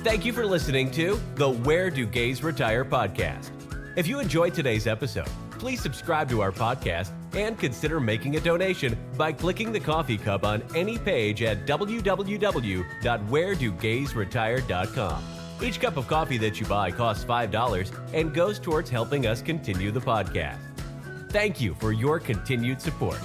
Thank you for listening to the Where Do Gays Retire podcast. If you enjoyed today's episode, please subscribe to our podcast and consider making a donation by clicking the coffee cup on any page at www.wheredogaysretire.com. Each cup of coffee that you buy costs $5 and goes towards helping us continue the podcast. Thank you for your continued support.